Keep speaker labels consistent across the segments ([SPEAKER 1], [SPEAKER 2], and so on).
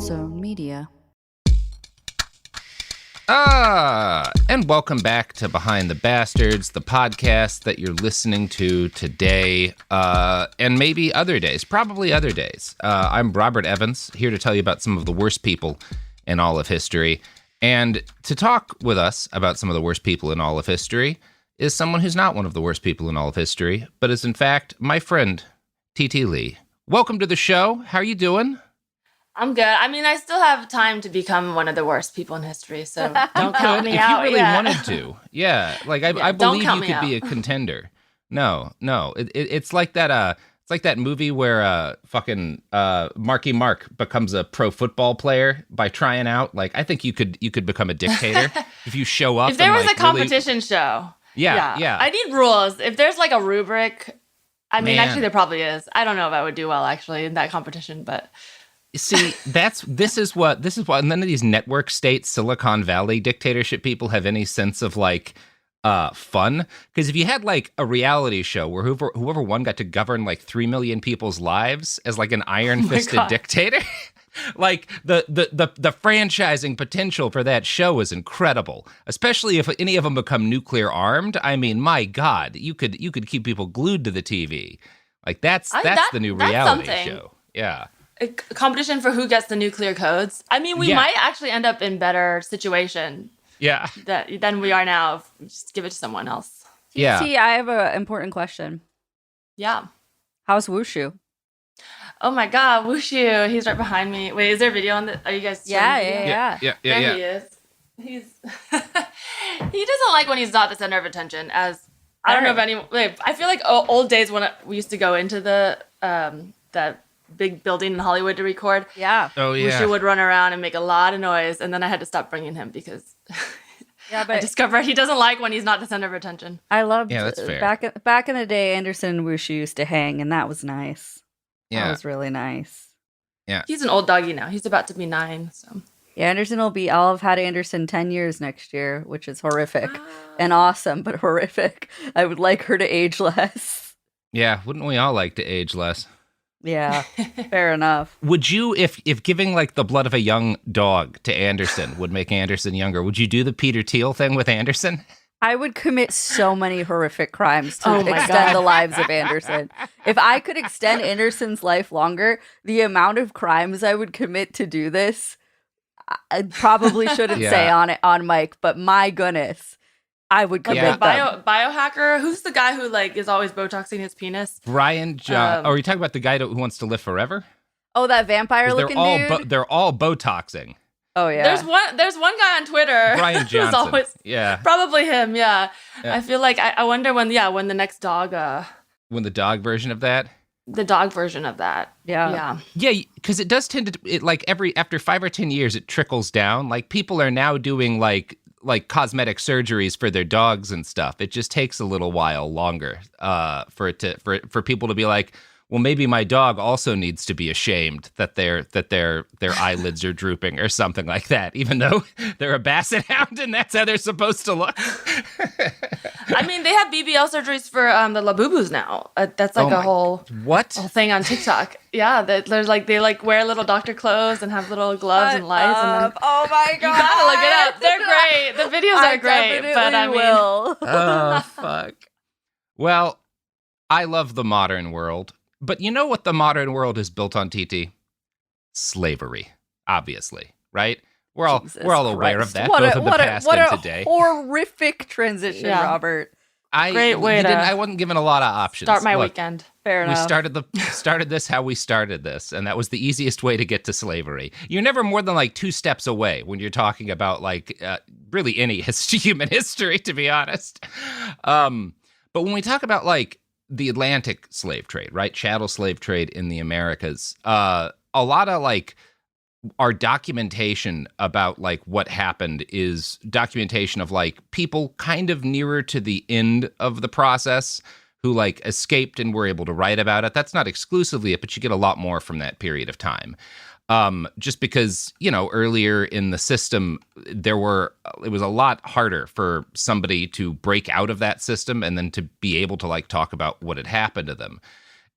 [SPEAKER 1] Zone Media.
[SPEAKER 2] And welcome back to Behind the Bastards, the podcast that you're listening to today, and maybe other days, probably other days. I'm Robert Evans, here to tell you about some of the worst people in all of history. And to talk with us about some of the worst people in all of history is someone who's not one of the worst people in all of history, but is in fact my friend, Titi Lee. Welcome to the show. How are you doing?
[SPEAKER 3] I'm good. I mean, I still have time to become one of the worst people in history, so don't count me out.
[SPEAKER 2] If you really wanted to. Yeah, like I believe you could be a contender. No, it's like that. It's like that movie where fucking Marky Mark becomes a pro football player by trying out. Like, I think you could become a dictator if you show up.
[SPEAKER 3] If there was
[SPEAKER 2] like,
[SPEAKER 3] a competition show,
[SPEAKER 2] yeah,
[SPEAKER 3] I need rules. If there's like a rubric, I mean,
[SPEAKER 2] Man.
[SPEAKER 3] actually, there probably is. I don't know if I would do well actually in that competition, but.
[SPEAKER 2] See, this is what none of these network state Silicon Valley dictatorship people have any sense of like fun. Because if you had like a reality show where whoever won got to govern like 3 million people's lives as like an iron-fisted dictator, like the franchising potential for that show is incredible. Especially if any of them become nuclear armed. I mean, my God, you could keep people glued to the TV. Like that's the new reality show. Yeah.
[SPEAKER 3] A competition for who gets the nuclear codes. I mean, we might actually end up in better situation than we are now if we just give it to someone else.
[SPEAKER 1] Yeah. See, I have an important question.
[SPEAKER 3] Yeah.
[SPEAKER 1] How's Wushu?
[SPEAKER 3] Oh my God, Wushu. He's right behind me. Wait, is there a video on the? Are you guys?
[SPEAKER 1] Yeah.
[SPEAKER 3] There he is. He doesn't like when he's not the center of attention. I don't know if anyone. I feel like old days when we used to go into the big building in Hollywood to record.
[SPEAKER 1] Yeah.
[SPEAKER 2] Oh, yeah.
[SPEAKER 3] Wushu would run around and make a lot of noise, and then I had to stop bringing him because I discovered he doesn't like when he's not the center of attention.
[SPEAKER 1] I loved
[SPEAKER 2] that's fair.
[SPEAKER 1] Back in the day, Anderson and Wushu used to hang, and that was nice.
[SPEAKER 2] Yeah.
[SPEAKER 1] That was really nice.
[SPEAKER 2] Yeah.
[SPEAKER 3] He's an old doggy now. He's about to be 9, so.
[SPEAKER 1] Yeah, I'll have had Anderson 10 years next year, which is horrific and awesome, but horrific. I would like her to age less.
[SPEAKER 2] Yeah, wouldn't we all like to age less?
[SPEAKER 1] Yeah, fair enough.
[SPEAKER 2] Would you, if giving like the blood of a young dog to Anderson would make Anderson younger, would you do the Peter Thiel thing with Anderson?
[SPEAKER 1] I would commit so many horrific crimes to extend the lives of Anderson. If I could extend Anderson's life longer, the amount of crimes I would commit to do this, I probably shouldn't say on mic, but my goodness. I would commit them.
[SPEAKER 3] Biohacker. Who's the guy who like is always Botoxing his penis?
[SPEAKER 2] Brian John. Are you talking about the guy who wants to live forever?
[SPEAKER 1] Oh, that vampire-looking dude?
[SPEAKER 2] They're all Botoxing.
[SPEAKER 1] Oh, yeah.
[SPEAKER 3] There's one guy on Twitter.
[SPEAKER 2] Brian Johnson.
[SPEAKER 3] Always, probably him, yeah.
[SPEAKER 2] Yeah.
[SPEAKER 3] I feel like, I wonder when the next dog...
[SPEAKER 2] when the dog version of that?
[SPEAKER 3] The dog version of that.
[SPEAKER 1] Yeah.
[SPEAKER 2] Yeah, because it does tend to... after 5 or 10 years, it trickles down. Like, people are now doing, like cosmetic surgeries for their dogs and stuff. It just takes a little while longer for people to be like, well, maybe my dog also needs to be ashamed that their eyelids are drooping or something like that, even though they're a basset hound and that's how they're supposed to look.
[SPEAKER 3] I mean, they have BBL surgeries for the Labubus now. That's like a whole thing on TikTok. Yeah, there's like they like wear little doctor clothes and have little gloves and lights. And then,
[SPEAKER 1] oh my God!
[SPEAKER 3] You gotta look it up. They're great. The videos are great, but I mean,
[SPEAKER 2] oh fuck. Well, I love the modern world. But you know what the modern world is built on, TT? Slavery, obviously, right? We're all aware of that, both in the past and today.
[SPEAKER 1] Horrific transition, Robert.
[SPEAKER 3] Great way
[SPEAKER 2] I wasn't given a lot of options.
[SPEAKER 3] Start my weekend.
[SPEAKER 1] Fair enough.
[SPEAKER 2] We started this how we started this, and that was the easiest way to get to slavery. You're never more than like 2 steps away when you're talking about like really any human history, to be honest. But when we talk about like the Atlantic slave trade, right? Chattel slave trade in the Americas. A lot of like our documentation about like what happened is documentation of like people kind of nearer to the end of the process who like escaped and were able to write about it. That's not exclusively it, but you get a lot more from that period of time. Just because, you know, earlier in the system, it was a lot harder for somebody to break out of that system and then to be able to like talk about what had happened to them.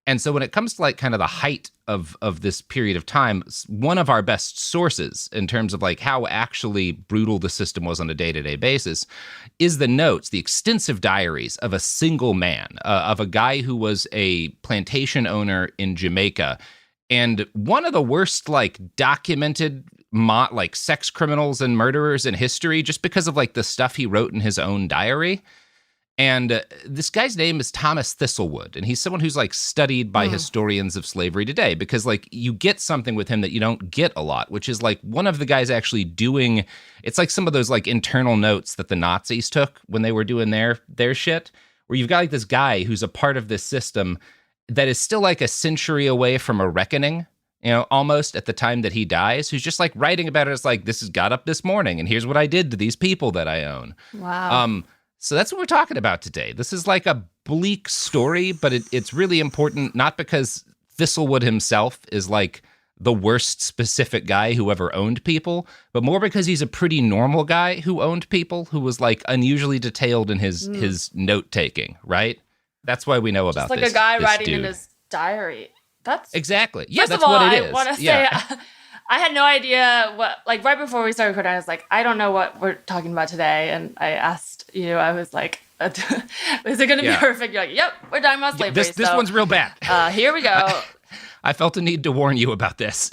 [SPEAKER 2] And so when it comes to like kind of the height of this period of time, one of our best sources in terms of like how actually brutal the system was on a day-to-day basis is the notes, the extensive diaries of a single man, of a guy who was a plantation owner in Jamaica. And one of the worst like documented like sex criminals and murderers in history, just because of like the stuff he wrote in his own diary. And this guy's name is Thomas Thistlewood, and he's someone who's like studied by historians of slavery today, because like you get something with him that you don't get a lot, which is like one of the guys actually doing, it's like some of those like internal notes that the Nazis took when they were doing their shit, where you've got like this guy who's a part of this system that is still like a century away from a reckoning, you know, almost at the time that he dies, who's just like writing about it as like, this has got up this morning and here's what I did to these people that I own.
[SPEAKER 3] Wow.
[SPEAKER 2] So that's what we're talking about today. This is like a bleak story, but it's really important, not because Thistlewood himself is like the worst specific guy who ever owned people, but more because he's a pretty normal guy who owned people, who was like unusually detailed in his note-taking, right? That's why we know about
[SPEAKER 3] this. Just like a guy writing in his diary. That's
[SPEAKER 2] exactly. Yeah,
[SPEAKER 3] first
[SPEAKER 2] that's
[SPEAKER 3] of all,
[SPEAKER 2] what it is.
[SPEAKER 3] I want to say, I had no idea what, like right before we started recording, I was like, I don't know what we're talking about today. And I asked you, I was like, is it going to be horrific? You're like, yep, we're talking about slavery.
[SPEAKER 2] This one's real bad.
[SPEAKER 3] Here we go.
[SPEAKER 2] I felt a need to warn you about this.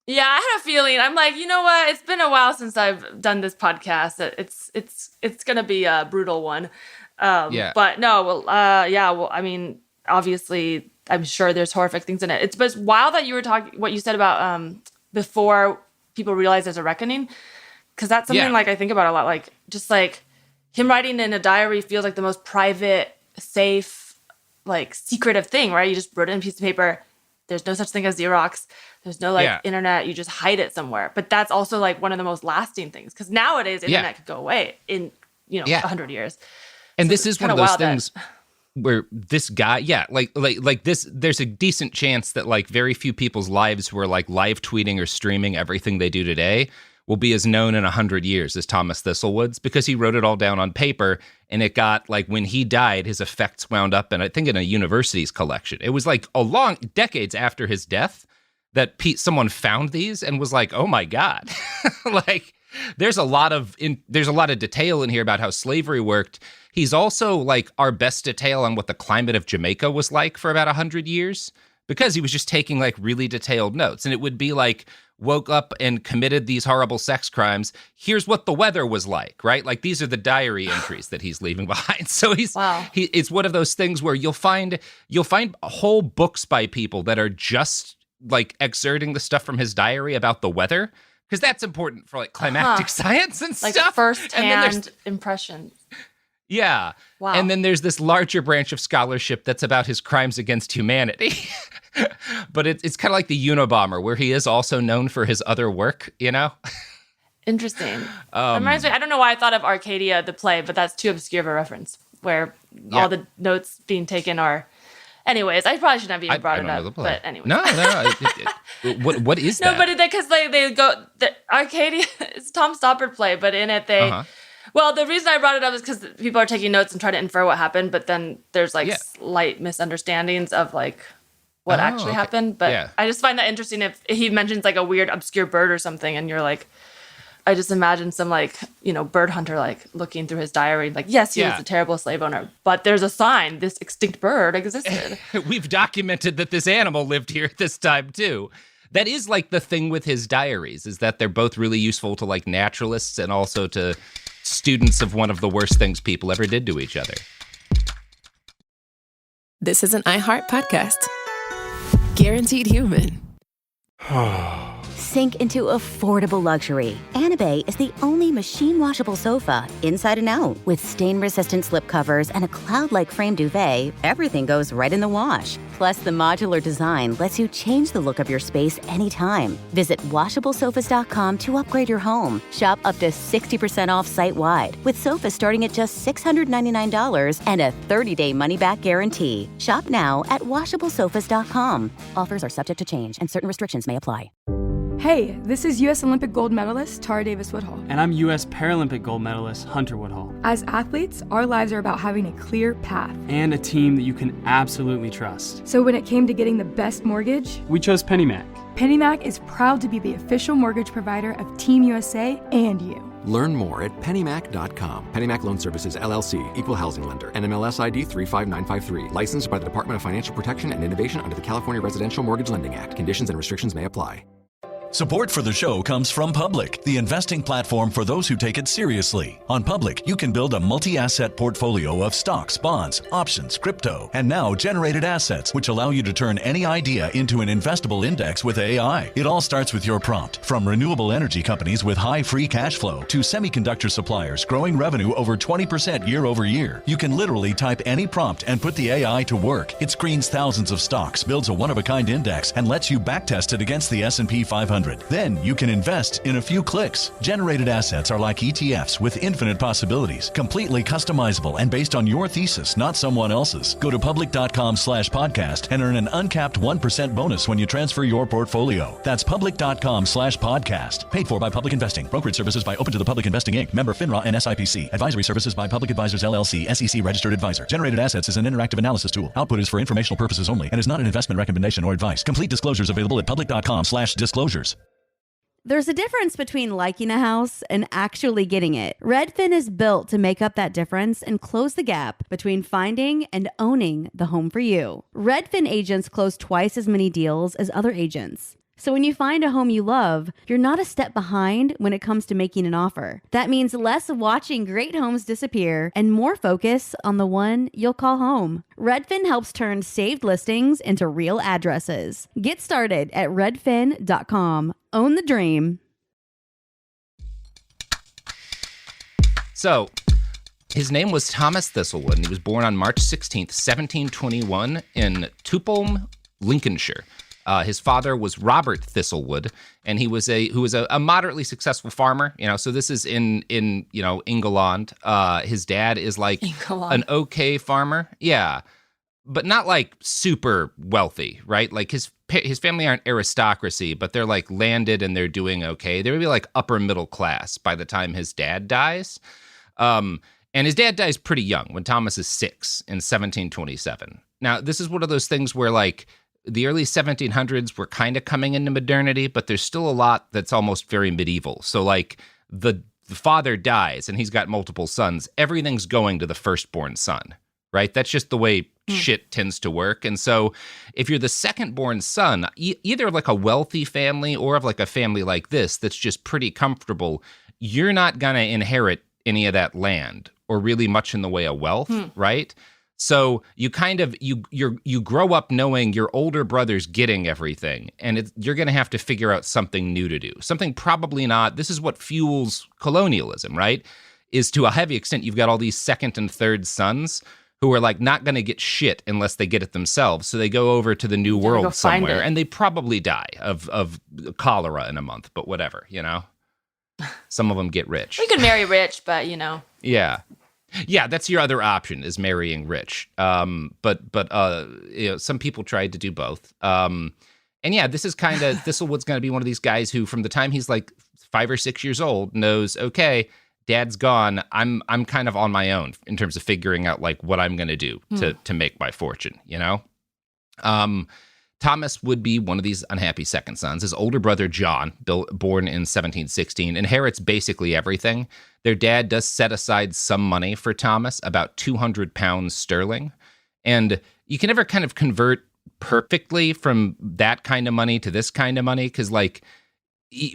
[SPEAKER 3] Yeah, I had a feeling. I'm like, you know what? It's been a while since I've done this podcast. It's going to be a brutal one. But no, I mean, obviously, I'm sure there's horrific things in it. But it's wild that you were talking, what you said about before people realize there's a reckoning, because that's something like I think about a lot. Like just like him writing in a diary feels like the most private, safe, like secretive thing, right? You just wrote it in a piece of paper. There's no such thing as Xerox. There's no internet. You just hide it somewhere. But that's also like one of the most lasting things, because nowadays internet could go away in 100 years.
[SPEAKER 2] And so this is one of those things where this guy, like this, there's a decent chance that like very few people's lives who are like live tweeting or streaming everything they do today will be as known in 100 years as Thomas Thistlewood's, because he wrote it all down on paper, and it got like, when he died, his effects wound up in, I think, in a university's collection. It was like decades after his death that someone found these and was like, oh my God, like there's a lot of detail in here about how slavery worked. He's also like our best detail on what the climate of Jamaica was like for about 100 years, because he was just taking like really detailed notes. And it would be like, woke up and committed these horrible sex crimes. Here's what the weather was like, right? Like these are the diary entries that he's leaving behind. So it's one of those things where you'll find whole books by people that are just like exerting the stuff from his diary about the weather, because that's important for like climactic science and
[SPEAKER 3] like
[SPEAKER 2] stuff.
[SPEAKER 3] Like first-hand impressions.
[SPEAKER 2] Yeah. Wow. And then there's this larger branch of scholarship that's about his crimes against humanity. But it's kind of like the Unabomber, where he is also known for his other work, you know?
[SPEAKER 3] Interesting. Reminds me, I don't know why I thought of Arcadia, the play, but that's too obscure of a reference, where all the notes being taken are... Anyways, I probably shouldn't have even brought it up. But anyway.
[SPEAKER 2] No. What is that?
[SPEAKER 3] No, but because they go... Arcadia, it's Tom Stoppard play, but in it they... Well, the reason I brought it up is because people are taking notes and trying to infer what happened, but then there's like slight misunderstandings of like what actually happened. But I just find that interesting if he mentions like a weird obscure bird or something, and you're like, I just imagine some like, bird hunter like looking through his diary, like, yes, he was a terrible slave owner, but there's a sign, this extinct bird existed.
[SPEAKER 2] We've documented that this animal lived here at this time too. That is like the thing with his diaries, is that they're both really useful to like naturalists and also to students of one of the worst things people ever did to each other.
[SPEAKER 4] This is an iHeart podcast. Guaranteed human.
[SPEAKER 5] Sink into affordable luxury. Anabe is the only machine-washable sofa, inside and out. With stain-resistant slip covers and a cloud-like frame duvet, everything goes right in the wash. Plus, the modular design lets you change the look of your space anytime. Visit WashableSofas.com to upgrade your home. Shop up to 60% off site-wide, with sofas starting at just $699 and a 30-day money-back guarantee. Shop now at WashableSofas.com. Offers are subject to change, and certain restrictions may apply.
[SPEAKER 6] Hey, this is U.S. Olympic gold medalist Tara Davis Woodhull.
[SPEAKER 7] And I'm U.S. Paralympic gold medalist Hunter Woodhull.
[SPEAKER 6] As athletes, our lives are about having a clear path.
[SPEAKER 7] And a team that you can absolutely trust.
[SPEAKER 6] So when it came to getting the best mortgage,
[SPEAKER 7] we chose PennyMac.
[SPEAKER 6] PennyMac is proud to be the official mortgage provider of Team USA and you.
[SPEAKER 8] Learn more at pennymac.com. PennyMac Loan Services, LLC, Equal Housing Lender, NMLS ID 35953. Licensed by the Department of Financial Protection and Innovation under the California Residential Mortgage Lending Act. Conditions and restrictions may apply.
[SPEAKER 9] Support for the show comes from Public, the investing platform for those who take it seriously. On Public, you can build a multi-asset portfolio of stocks, bonds, options, crypto, and now generated assets, which allow you to turn any idea into an investable index with AI. It all starts with your prompt. From renewable energy companies with high free cash flow to semiconductor suppliers growing revenue over 20% year over year, you can literally type any prompt and put the AI to work. It screens thousands of stocks, builds a one-of-a-kind index, and lets you backtest it against the S&P 500. Then you can invest in a few clicks. Generated assets are like ETFs with infinite possibilities, completely customizable and based on your thesis, not someone else's. Go to public.com/podcast and earn an uncapped 1% bonus when you transfer your portfolio. That's public.com/podcast. Paid for by Public Investing. Brokerage services by Open to the Public Investing Inc. Member FINRA and SIPC. Advisory services by Public Advisors LLC, SEC registered advisor. Generated assets is an interactive analysis tool. Output is for informational purposes only and is not an investment recommendation or advice. Complete disclosures available at public.com/disclosures.
[SPEAKER 10] There's a difference between liking a house and actually getting it. Redfin is built to make up that difference and close the gap between finding and owning the home for you. Redfin agents close twice as many deals as other agents. So when you find a home you love, you're not a step behind when it comes to making an offer. That means less watching great homes disappear and more focus on the one you'll call home. Redfin helps turn saved listings into real addresses. Get started at redfin.com. Own the dream.
[SPEAKER 2] So, his name was Thomas Thistlewood, and he was born on March 16th, 1721 in Tupholme, Lincolnshire. His father was Robert Thistlewood, and he was a moderately successful farmer. So this is in England. His dad is like an okay farmer, yeah, but not like super wealthy, right? Like his family aren't aristocracy, but they're like landed and they're doing okay. They would be like upper middle class by the time his dad dies. And his dad dies pretty young when Thomas is 6 in 1727. Now, this is one of those things where like the early 1700s were kind of coming into modernity, but there's still a lot that's almost very medieval. So like the father dies and he's got multiple sons. Everything's going to the firstborn son, right? That's just the way shit tends to work. And so if you're the second-born son, either like a wealthy family or of like a family like this that's just pretty comfortable, you're not going to inherit any of that land or really much in the way of wealth, right? So you kind of you grow up knowing your older brother's getting everything, and you're going to have to figure out something new to do. Something probably not. This is what fuels colonialism, right? Is to a heavy extent you've got all these second and third sons who are like not going to get shit unless they get it themselves. So they go over to the New World somewhere, and they probably die of cholera in a month. But whatever, Some of them get rich.
[SPEAKER 3] We could marry rich, but
[SPEAKER 2] Yeah. Yeah, that's your other option is marrying rich. But some people tried to do both. And yeah, this is kind of Thistlewood's going to be one of these guys who, from the time he's like 5 or 6 years old, knows, okay, Dad's gone. I'm kind of on my own in terms of figuring out like what I'm going to do to make my fortune. Thomas would be one of these unhappy second sons. His older brother, John, born in 1716, inherits basically everything. Their dad does set aside some money for Thomas, about £200 sterling. And you can never kind of convert perfectly from that kind of money to this kind of money because, like,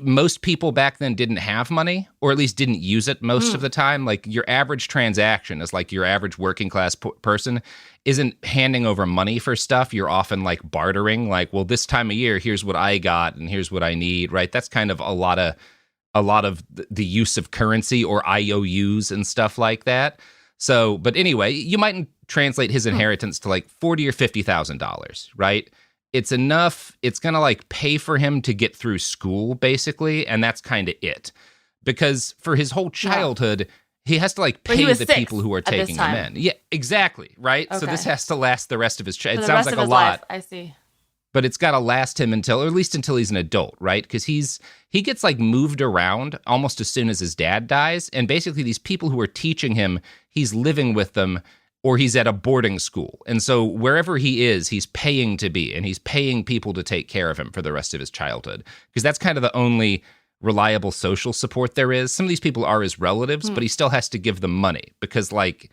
[SPEAKER 2] most people back then didn't have money, or at least didn't use it most of the time. Like, your average transaction is like your average working class person isn't handing over money for stuff. You're often like bartering, like, well, this time of year, here's what I got and here's what I need, right? That's kind of a lot of the use of currency or IOUs and stuff like that. So, but anyway, you mightn't translate his inheritance to like $40,000 or $50,000, right? It's enough, it's going to like pay for him to get through school, basically, and that's kind of it. Because for his whole childhood, he has to like pay the people who are taking him in. Yeah, exactly, right? Okay. So this has to last the rest of his childhood. It sounds like a lot.
[SPEAKER 3] Life. I see.
[SPEAKER 2] but it's got to last him until, or at least until he's an adult, right? Because he gets like moved around almost as soon as his dad dies. And basically these people who are teaching him, he's living with them, or he's at a boarding school. And so wherever he is, he's paying to be, and he's paying people to take care of him for the rest of his childhood. Because that's kind of the only reliable social support there is. Some of these people are his relatives, but he still has to give them money because, like,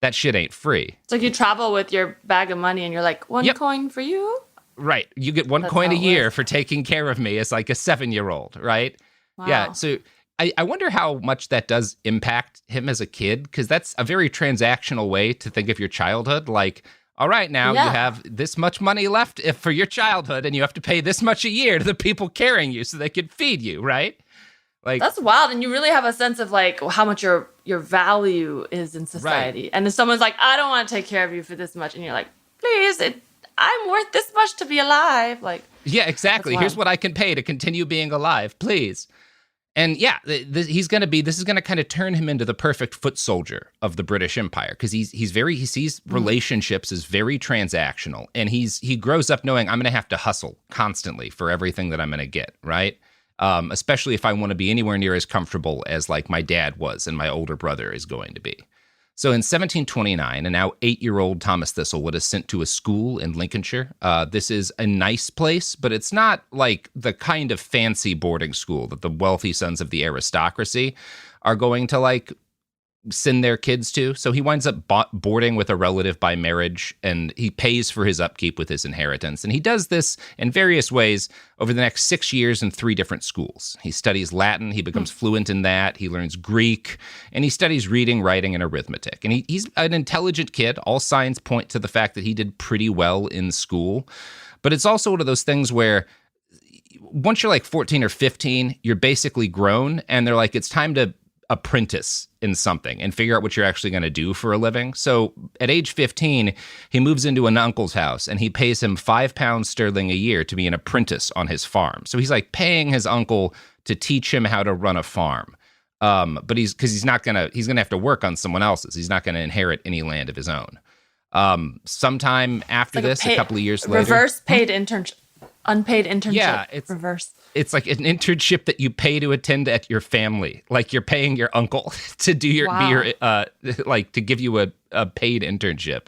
[SPEAKER 2] that shit ain't free.
[SPEAKER 3] It's like you travel with your bag of money and you're like, one coin for you?
[SPEAKER 2] Right. You get one coin a year for taking care of me as like a 7-year-old, right?
[SPEAKER 3] Wow.
[SPEAKER 2] Yeah. So I wonder how much that does impact him as a kid, because that's a very transactional way to think of your childhood. Like, all right, now you have this much money left for your childhood, and you have to pay this much a year to the people carrying you so they can feed you, right? Like, that's
[SPEAKER 3] wild. And you really have a sense of like how much your value is in society. Right. And if someone's like, I don't want to take care of you for this much, and you're like, please, I'm worth this much to be alive. Like,
[SPEAKER 2] yeah, exactly. Here's what I can pay to continue being alive, please. And yeah, this is going to kind of turn him into the perfect foot soldier of the British Empire, because he sees relationships as very transactional, and he grows up knowing I'm going to have to hustle constantly for everything that I'm going to get, right? Especially if I want to be anywhere near as comfortable as like my dad was and my older brother is going to be. So in 1729, a now 8-year-old Thomas Thistlewood is sent to a school in Lincolnshire. This is a nice place, but it's not like the kind of fancy boarding school that the wealthy sons of the aristocracy are going to like send their kids to. So he winds up boarding with a relative by marriage, and he pays for his upkeep with his inheritance. And he does this in various ways over the next 6 years in 3 different schools. He studies Latin, he becomes fluent in that, he learns Greek, and he studies reading, writing, and arithmetic. And he's an intelligent kid. All signs point to the fact that he did pretty well in school. But it's also one of those things where once you're like 14 or 15, you're basically grown, and they're like, it's time to apprentice in something and figure out what you're actually going to do for a living. So at age 15, he moves into an uncle's house, and he pays him £5 sterling a year to be an apprentice on his farm. So he's like paying his uncle to teach him how to run a farm. But he's going to have to work on someone else's. He's not going to inherit any land of his own. Sometime after this, a couple of years later,
[SPEAKER 3] reverse paid internship. Unpaid internship.
[SPEAKER 2] Yeah, it's reverse. It's like an internship that you pay to attend at your family. Like you're paying your uncle to do to give you a paid internship,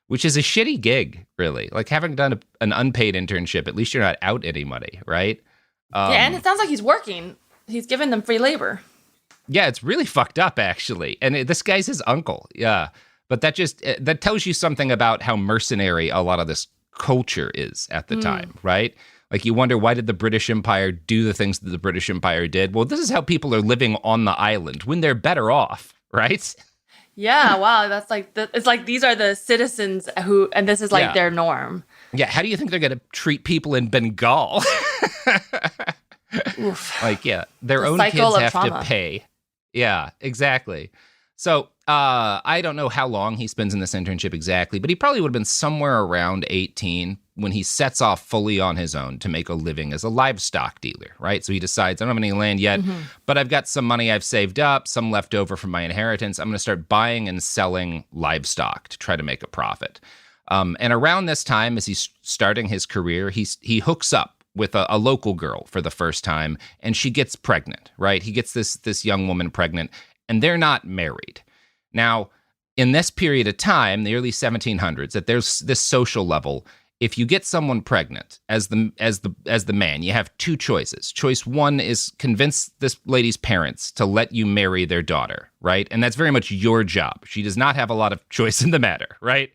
[SPEAKER 2] which is a shitty gig, really. Like having done an unpaid internship, at least you're not out any money, right?
[SPEAKER 3] And it sounds like he's working. He's giving them free labor.
[SPEAKER 2] Yeah, it's really fucked up, actually. And this guy's his uncle. Yeah, but that tells you something about how mercenary a lot of this culture is at the time, right? Like you wonder, why did the British Empire do the things that the British Empire did? Well, this is how people are living on the island when they're better off, right?
[SPEAKER 3] Yeah, wow, that's like it's like these are the citizens and this is like their norm.
[SPEAKER 2] Yeah, how do you think they're going to treat people in Bengal? Like, their own kids have to pay. Yeah, exactly. So I don't know how long he spends in this internship exactly, but he probably would have been somewhere around 18 when he sets off fully on his own to make a living as a livestock dealer, right? So he decides, I don't have any land yet, but I've got some money I've saved up, some left over from my inheritance. I'm going to start buying and selling livestock to try to make a profit. And around this time, as he's starting his career, he hooks up with a local girl for the first time, and she gets pregnant, right? He gets this young woman pregnant, and they're not married. Now, in this period of time, the early 1700s, that there's this social level. If you get someone pregnant as the man, you have 2 choices. Choice 1 is convince this lady's parents to let you marry their daughter, right? And that's very much your job. She does not have a lot of choice in the matter, right?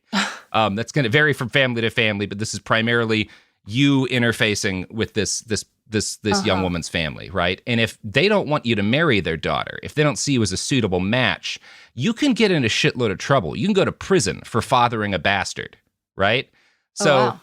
[SPEAKER 2] That's going to vary from family to family, but this is primarily you interfacing with this young woman's family, right? And if they don't want you to marry their daughter, if they don't see you as a suitable match, you can get in a shitload of trouble. You can go to prison for fathering a bastard, right? So,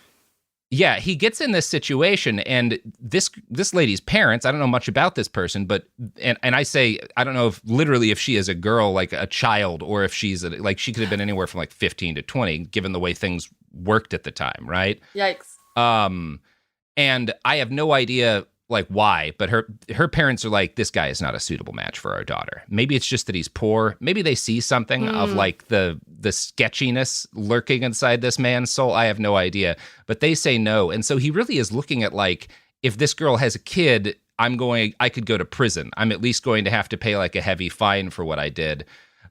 [SPEAKER 2] yeah, he gets in this situation, and this lady's parents, I don't know much about this person, but, and I say, I don't know if she is a girl, like a child, or if she's, like, she could have been anywhere from like 15 to 20, given the way things worked at the time, right?
[SPEAKER 3] Yikes.
[SPEAKER 2] And I have no idea like why, but her parents are like, this guy is not a suitable match for our daughter. Maybe it's just that he's poor. Maybe they see something of like the sketchiness lurking inside this man's soul. I have no idea, but they say no. And so he really is looking at like, if this girl has a kid, I could go to prison. I'm at least going to have to pay like a heavy fine for what I did.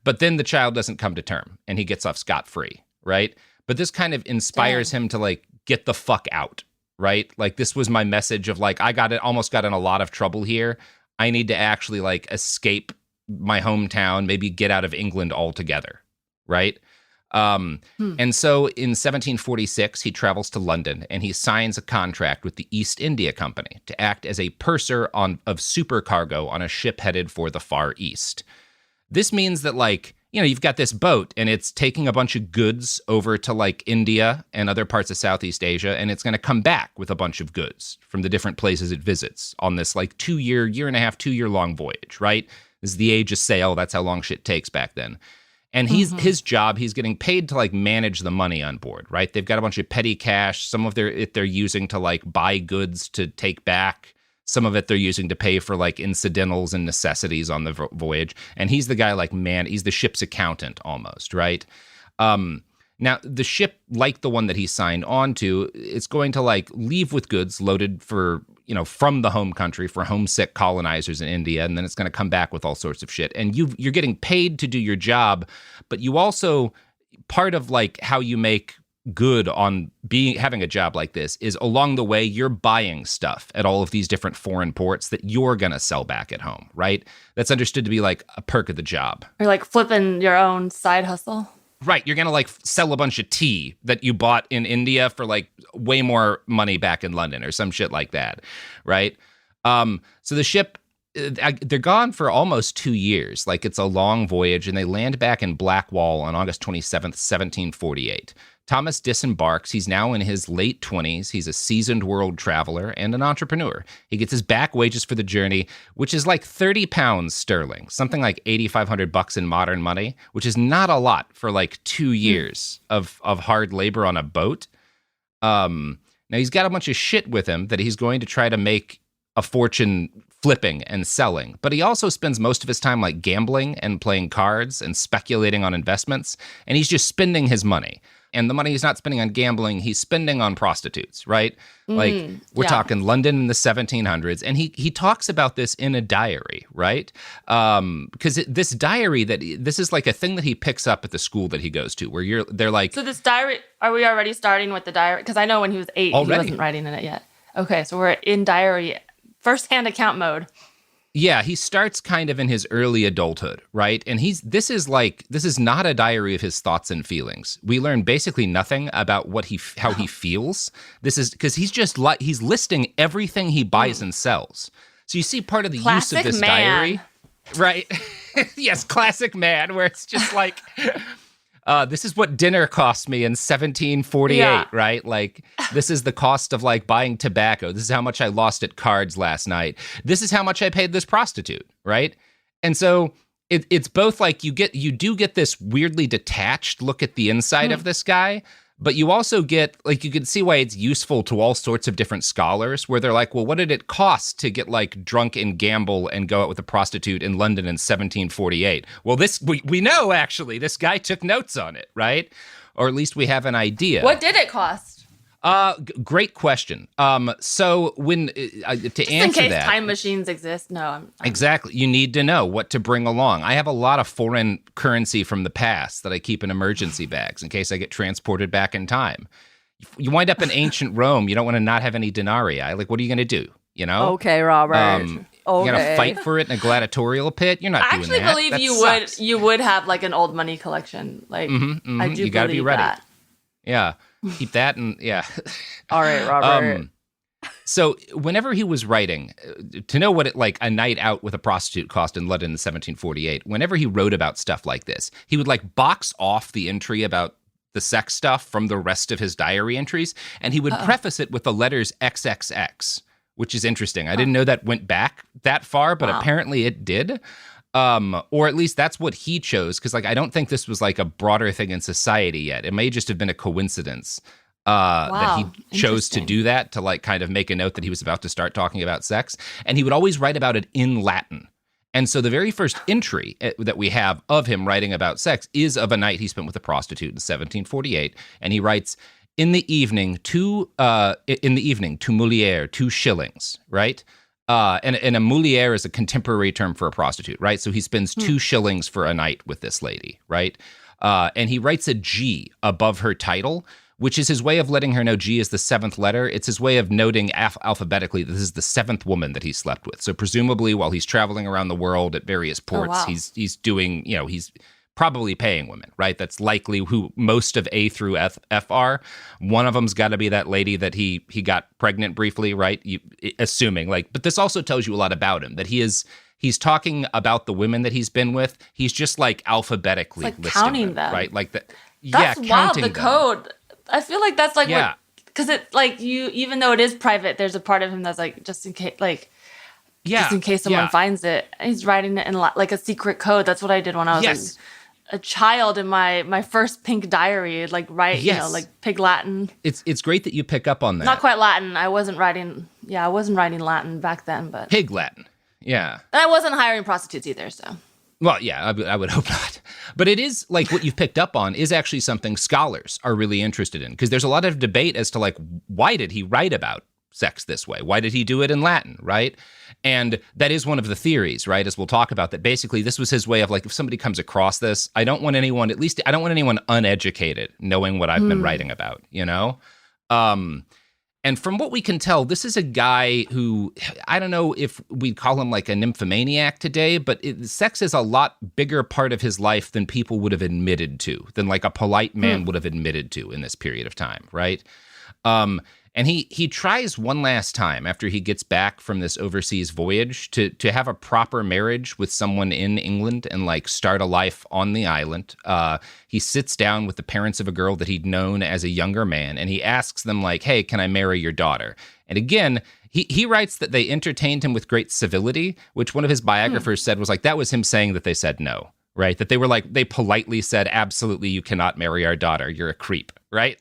[SPEAKER 2] But then the child doesn't come to term and he gets off scot-free, right? But this kind of inspires him to like get the fuck out. Right? Like this was my message of like, almost got in a lot of trouble here. I need to actually like escape my hometown, maybe get out of England altogether. Right? And so in 1746, he travels to London and he signs a contract with the East India Company to act as a purser of supercargo on a ship headed for the Far East. This means that like, you know, you've got this boat and it's taking a bunch of goods over to like India and other parts of Southeast Asia, and it's going to come back with a bunch of goods from the different places it visits on this like 2-year long voyage, right? This is the age of sail. That's how long shit takes back then. And his job, he's getting paid to like manage the money on board, right? They've got a bunch of petty cash. Some of they're using to like buy goods to take back. Some of it they're using to pay for like incidentals and necessities on the voyage. And he's the guy like, he's the ship's accountant almost, right? Now, the ship, like the one that he signed on to, it's going to like leave with goods loaded for, you know, from the home country for homesick colonizers in India. And then it's going to come back with all sorts of shit. And you're getting paid to do your job, but you also, part of like how you make good on having a job like this is along the way you're buying stuff at all of these different foreign ports that you're going to sell back at home, right? That's understood to be like a perk of the job.
[SPEAKER 3] Or like flipping your own side hustle.
[SPEAKER 2] Right, you're going to like sell a bunch of tea that you bought in India for like way more money back in London or some shit like that, right? So the ship, they're gone for almost 2 years. Like it's a long voyage, and they land back in Blackwall on August 27th, 1748. Thomas disembarks. He's now in his late 20s. He's a seasoned world traveler and an entrepreneur. He gets his back wages for the journey, which is like 30 pounds sterling, something like $8,500 in modern money, which is not a lot for like 2 years of hard labor on a boat. Now he's got a bunch of shit with him that he's going to try to make a fortune flipping and selling, but he also spends most of his time like gambling and playing cards and speculating on investments, and he's just spending his money. And the money he's not spending on gambling, he's spending on prostitutes, right? Like we're talking London in the 1700s. And he talks about this in a diary, right? Because this diary, this is like a thing that he picks up at the school that he goes to, where they're like...
[SPEAKER 3] So this diary, are we already starting with the diary? Because I know when he was 8, he wasn't writing in it yet. Okay, so we're in diary, first-hand account mode.
[SPEAKER 2] Yeah, he starts kind of in his early adulthood, right? And this is not a diary of his thoughts and feelings. We learn basically nothing about how he feels. This is because he's listing everything he buys and sells. So you see part of the use of this diary, right? Yes, classic man, where it's just like, this is what dinner cost me in 1748, right? Like, this is the cost of like buying tobacco. This is how much I lost at cards last night. This is how much I paid this prostitute, right? And so it's both like you do get this weirdly detached look at the inside of this guy, but you also get, like, you can see why it's useful to all sorts of different scholars, where they're like, well, what did it cost to get like drunk and gamble and go out with a prostitute in London in 1748? Well, we know, actually, this guy took notes on it, right? Or at least we have an idea.
[SPEAKER 3] What did it cost?
[SPEAKER 2] Great question. So when to answer that,
[SPEAKER 3] in case time machines exist,
[SPEAKER 2] exactly. You need to know what to bring along. I have a lot of foreign currency from the past that I keep in emergency bags in case I get transported back in time. You wind up in ancient Rome. You don't want to not have any denarii. Like, what are you going to do? You know?
[SPEAKER 1] Okay, Robert.
[SPEAKER 2] You're gonna fight for it in a gladiatorial pit. You're not doing that.
[SPEAKER 3] I actually believe you would have like an old money collection. Like, I do.
[SPEAKER 2] You got to be ready.
[SPEAKER 3] That.
[SPEAKER 2] Yeah. Keep that and
[SPEAKER 1] All right, Robert.
[SPEAKER 2] So whenever he was writing, to know what like a night out with a prostitute cost in London in 1748, whenever he wrote about stuff like this, he would like box off the entry about the sex stuff from the rest of his diary entries, and he would preface it with the letters XXX, which is interesting. I didn't know that went back that far, but apparently it did. Or at least that's what he chose, because like I don't think this was like a broader thing in society yet. It may just have been a coincidence. that he chose to do that, to like kind of make a note that he was about to start talking about sex. And he would always write about it in Latin. And so the very first entry that we have of him writing about sex is of a night he spent with a prostitute in 1748. And he writes, in the evening, to Molière, 2 shillings, right? And a Molière is a contemporary term for a prostitute, right? So he spends 2 shillings for a night with this lady, right? And he writes a G above her title, which is his way of letting her know G is the 7th letter. It's his way of noting alphabetically that this is the 7th woman that he slept with. So presumably while he's traveling around the world at various ports, he's doing, he's probably paying women, right? That's likely who most of A through F are. One of them's got to be that lady that he got pregnant briefly, right? Assuming, but this also tells you a lot about him, that he's talking about the women that he's been with. He's just alphabetically listing
[SPEAKER 3] counting them,
[SPEAKER 2] right?
[SPEAKER 3] That's wild. The
[SPEAKER 2] them.
[SPEAKER 3] code. I feel like that's because it even though it is private, there's a part of him that's just in case, just in case someone finds it. He's writing it in a secret code. That's what I did when I was a child in my first pink diary. Pig Latin.
[SPEAKER 2] It's great that you pick up on that.
[SPEAKER 3] Not quite Latin. I wasn't writing Latin back then, but
[SPEAKER 2] Pig Latin. Yeah.
[SPEAKER 3] And I wasn't hiring prostitutes either, so.
[SPEAKER 2] Well, yeah, I would hope not. But it is, what you've picked up on is actually something scholars are really interested in, because there's a lot of debate as to, why did he write about sex this way? Why did he do it in Latin, right? And that is one of the theories, right, as we'll talk about, that basically this was his way of, if somebody comes across this, I don't want anyone uneducated knowing what I've been writing about, And from what we can tell, this is a guy who, I don't know if we'd call him a nymphomaniac today, but sex is a lot bigger part of his life than people would have admitted to, than a polite man would have admitted to in this period of time, right? And he tries one last time after he gets back from this overseas voyage to have a proper marriage with someone in England and start a life on the island. He sits down with the parents of a girl that he'd known as a younger man, and he asks them hey, can I marry your daughter? And again, he writes that they entertained him with great civility, which one of his biographers said was that was him saying that they said no, right? That they were they politely said, absolutely, you cannot marry our daughter. You're a creep, right?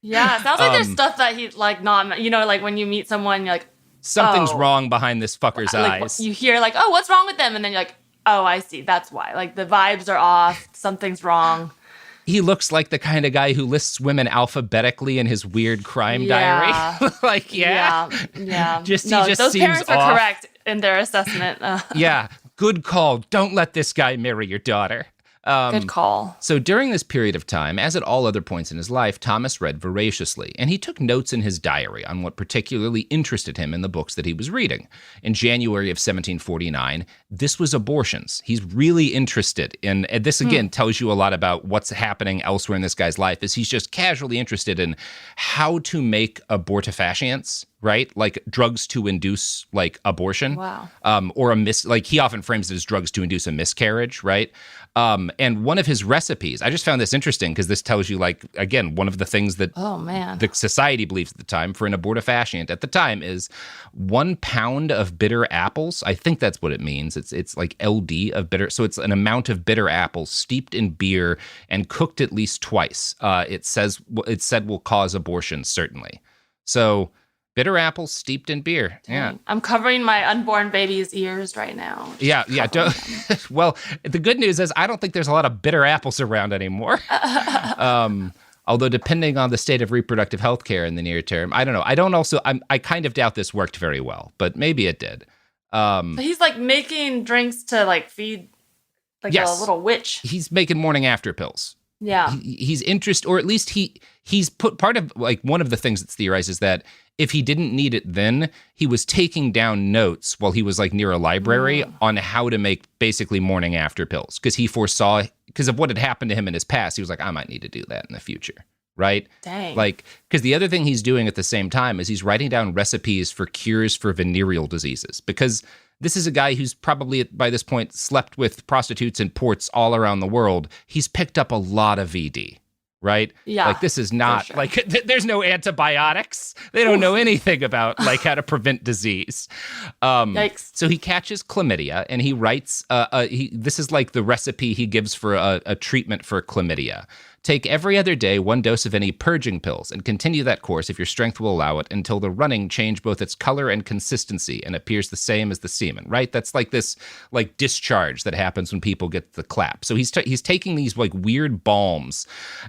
[SPEAKER 3] Yeah, it sounds like there's stuff that he not, when you meet someone, you're
[SPEAKER 2] something's wrong behind this fucker's eyes.
[SPEAKER 3] You hear oh, what's wrong with them? And then you're oh, I see, that's why. The vibes are off, something's wrong.
[SPEAKER 2] He looks like the kind of guy who lists women alphabetically in his weird crime diary.
[SPEAKER 3] Yeah.
[SPEAKER 2] He just
[SPEAKER 3] those
[SPEAKER 2] seems
[SPEAKER 3] parents were
[SPEAKER 2] off.
[SPEAKER 3] correct in their assessment.
[SPEAKER 2] Yeah, good call. Don't let this guy marry your daughter.
[SPEAKER 3] Good call.
[SPEAKER 2] So during this period of time, as at all other points in his life, Thomas read voraciously, and he took notes in his diary on what particularly interested him in the books that he was reading. In January of 1749, this was abortions. He's really interested in, and this again tells you a lot about what's happening elsewhere in this guy's life, is he's just casually interested in how to make abortifacients, right? Drugs to induce abortion.
[SPEAKER 3] Wow.
[SPEAKER 2] Or he often frames it as drugs to induce a miscarriage, right? And one of his recipes, I just found this interesting because this tells you, again, one of the things that the society believes at the time for an abortifacient at the time is 1 pound of bitter apples. I think that's what it means. It's LD of bitter. So it's an amount of bitter apples steeped in beer and cooked at least twice. It said will cause abortion, certainly. So bitter apples steeped in beer.
[SPEAKER 3] Dang.
[SPEAKER 2] Yeah.
[SPEAKER 3] I'm covering my unborn baby's ears right now.
[SPEAKER 2] Yeah. Well, the good news is I don't think there's a lot of bitter apples around anymore. Although depending on the state of reproductive health care in the near term, I don't know. I kind of doubt this worked very well, but maybe it did.
[SPEAKER 3] But he's making drinks to feed a little witch.
[SPEAKER 2] He's making morning after pills.
[SPEAKER 3] Yeah.
[SPEAKER 2] He's interested, or at least he's put part of one of the things that's theorized is that if he didn't need it then, he was taking down notes while he was near a library on how to make basically morning after pills, because he foresaw, because of what had happened to him in his past, he was I might need to do that in the future, right?
[SPEAKER 3] Dang.
[SPEAKER 2] Because the other thing he's doing at the same time is he's writing down recipes for cures for venereal diseases, because this is a guy who's probably by this point slept with prostitutes in ports all around the world. He's picked up a lot of VD. Right?
[SPEAKER 3] Yeah.
[SPEAKER 2] This is not sure. There's no antibiotics. They don't know anything about how to prevent disease.
[SPEAKER 3] Yikes.
[SPEAKER 2] So he catches chlamydia and he writes, this is the recipe he gives for a treatment for chlamydia. Take every other day 1 dose of any purging pills and continue that course if your strength will allow it until the running change both its color and consistency and appears the same as the semen, right? That's like this like discharge that happens when people get the clap. So he's taking these like weird balms,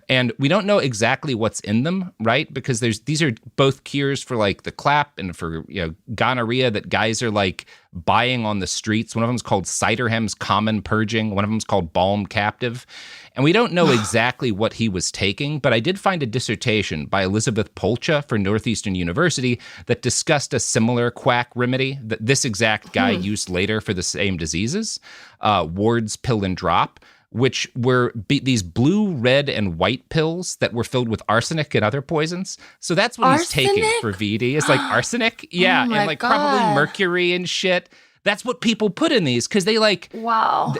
[SPEAKER 2] and we don't know exactly what's in them, right? Because these are both cures for like the clap and for, you know, gonorrhea that guys are like buying on the streets. One of them is called Ciderham's Common Purging. One of them is called Balm Captive. And we don't know exactly what he was taking, but I did find a dissertation by Elizabeth Polcha for Northeastern University that discussed a similar quack remedy that this exact guy used later for the same diseases, Ward's Pill and Drop, which were these blue, red, and white pills that were filled with arsenic and other poisons. So that's what he's taking for VD. It's like arsenic, yeah, and like probably mercury and shit. That's what people put in these because they like.
[SPEAKER 3] Wow.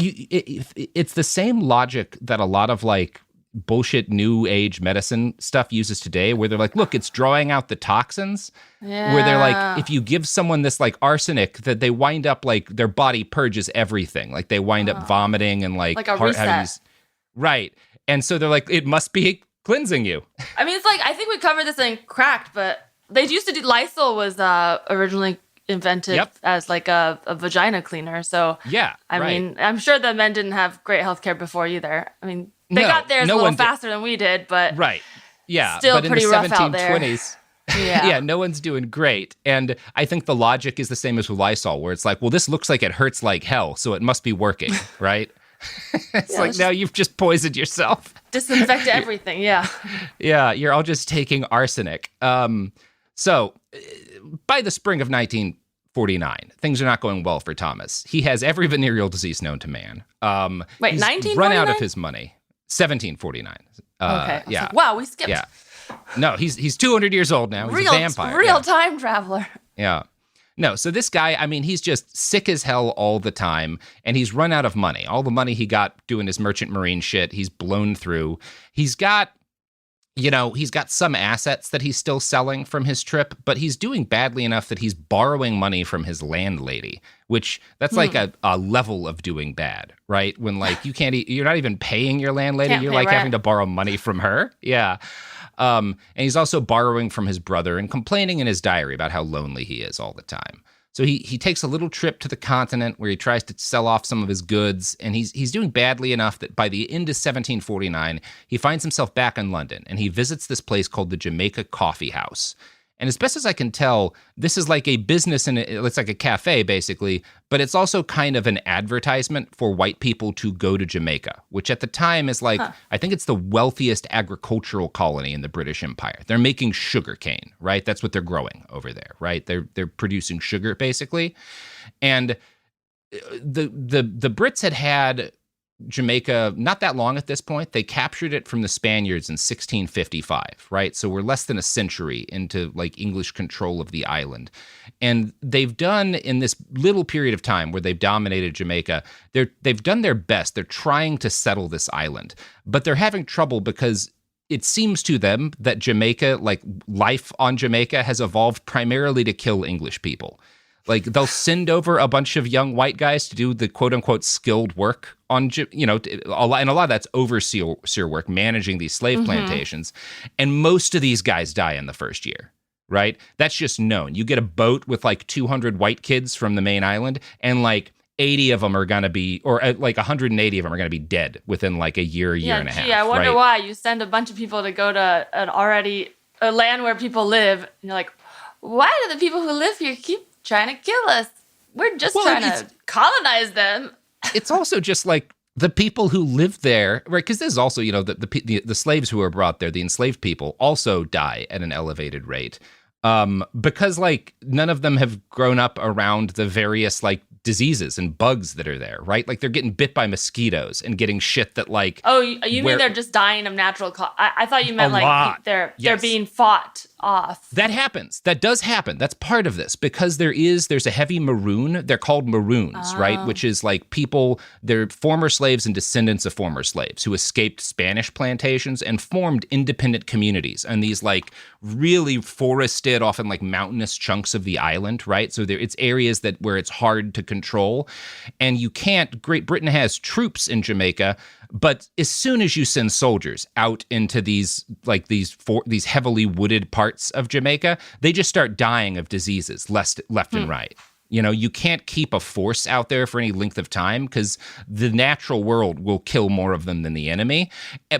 [SPEAKER 2] It's the same logic that a lot of like bullshit new age medicine stuff uses today, where they're like, look, it's drawing out the toxins. Yeah. Where they're like, if you give someone this like arsenic, that they wind up like their body purges everything. Like they wind up vomiting and like
[SPEAKER 3] a reset.
[SPEAKER 2] Right. And so they're like, it must be cleansing you.
[SPEAKER 3] I mean, it's like, I think we covered this in Cracked, but they used to do, Lysol was originally invented as like a vagina cleaner. So
[SPEAKER 2] yeah,
[SPEAKER 3] I mean, I'm sure the men didn't have great healthcare before either. I mean, they got theirs a little faster than we did, but still
[SPEAKER 2] but
[SPEAKER 3] pretty
[SPEAKER 2] in the
[SPEAKER 3] rough out there.
[SPEAKER 2] 1720s, yeah, no one's doing great. And I think the logic is the same as with Lysol, where it's like, well, this looks like it hurts like hell, so it must be working, right? It's like, no, you've just poisoned yourself.
[SPEAKER 3] Disinfect everything, yeah.
[SPEAKER 2] Yeah, you're all just taking arsenic. So by the spring of 1949, things are not going well for Thomas. He has every venereal disease known to man.
[SPEAKER 3] Wait,
[SPEAKER 2] he's
[SPEAKER 3] 1949?
[SPEAKER 2] run out of his money. 1749.
[SPEAKER 3] Okay.
[SPEAKER 2] Yeah.
[SPEAKER 3] Like, wow, we skipped.
[SPEAKER 2] Yeah. No, he's 200 years old now. He's a vampire.
[SPEAKER 3] Real time traveler.
[SPEAKER 2] Yeah. No, so this guy, I mean, he's just sick as hell all the time, and he's run out of money. All the money he got doing his merchant marine shit, he's blown through. He's got some assets that he's still selling from his trip, but he's doing badly enough that he's borrowing money from his landlady, which that's like a level of doing bad, right? When like you're not even paying your landlady, you're like having to borrow money from her. Yeah. And he's also borrowing from his brother and complaining in his diary about how lonely he is all the time. So he takes a little trip to the continent where he tries to sell off some of his goods, and he's doing badly enough that by the end of 1749, he finds himself back in London, and he visits this place called the Jamaica Coffee House. And as best as I can tell, this is like a business, and it's like a cafe, basically, but it's also kind of an advertisement for white people to go to Jamaica, which at the time is like, I think it's the wealthiest agricultural colony in the British Empire. They're making sugar cane, right? That's what they're growing over there, right? They're producing sugar, basically. And the Brits had Jamaica not that long at this point. They captured it from the Spaniards in 1655, right? So we're less than a century into like English control of the island. And they've done, in this little period of time where they've dominated Jamaica, they've done their best. They're trying to settle this island, but they're having trouble because it seems to them that Jamaica, like life on Jamaica, has evolved primarily to kill English people. Like they'll send over a bunch of young white guys to do the quote unquote skilled work on, and a lot of that's overseer work, managing these slave plantations. And most of these guys die in the first year, right? That's just known. You get a boat with like 200 white kids from the main island, and like 80 of them are going to be, or like 180 of them are going to be dead within like a year and a half.
[SPEAKER 3] I wonder
[SPEAKER 2] right?
[SPEAKER 3] why you send a bunch of people to go to a land where people live. And you're like, why do the people who live here keep trying to kill us? We're just trying to colonize them.
[SPEAKER 2] It's also just like the people who live there, right? Because there's also, the slaves who are brought there, the enslaved people, also die at an elevated rate. Because like none of them have grown up around the various like diseases and bugs that are there, right? Like they're getting bit by mosquitoes and getting shit that like.
[SPEAKER 3] Oh, you mean they're just dying of natural cause? I thought you meant like they're being fought off.
[SPEAKER 2] That happens. That does happen. That's part of this because there's a heavy maroon. They're called maroons, right? Which is like people, they're former slaves and descendants of former slaves who escaped Spanish plantations and formed independent communities and these like really forested, often like mountainous chunks of the island, right? So it's areas where it's hard to control. And you can't, Great Britain has troops in Jamaica, but as soon as you send soldiers out into these heavily wooded parts of Jamaica, they just start dying of diseases left and right. You know, you can't keep a force out there for any length of time because the natural world will kill more of them than the enemy.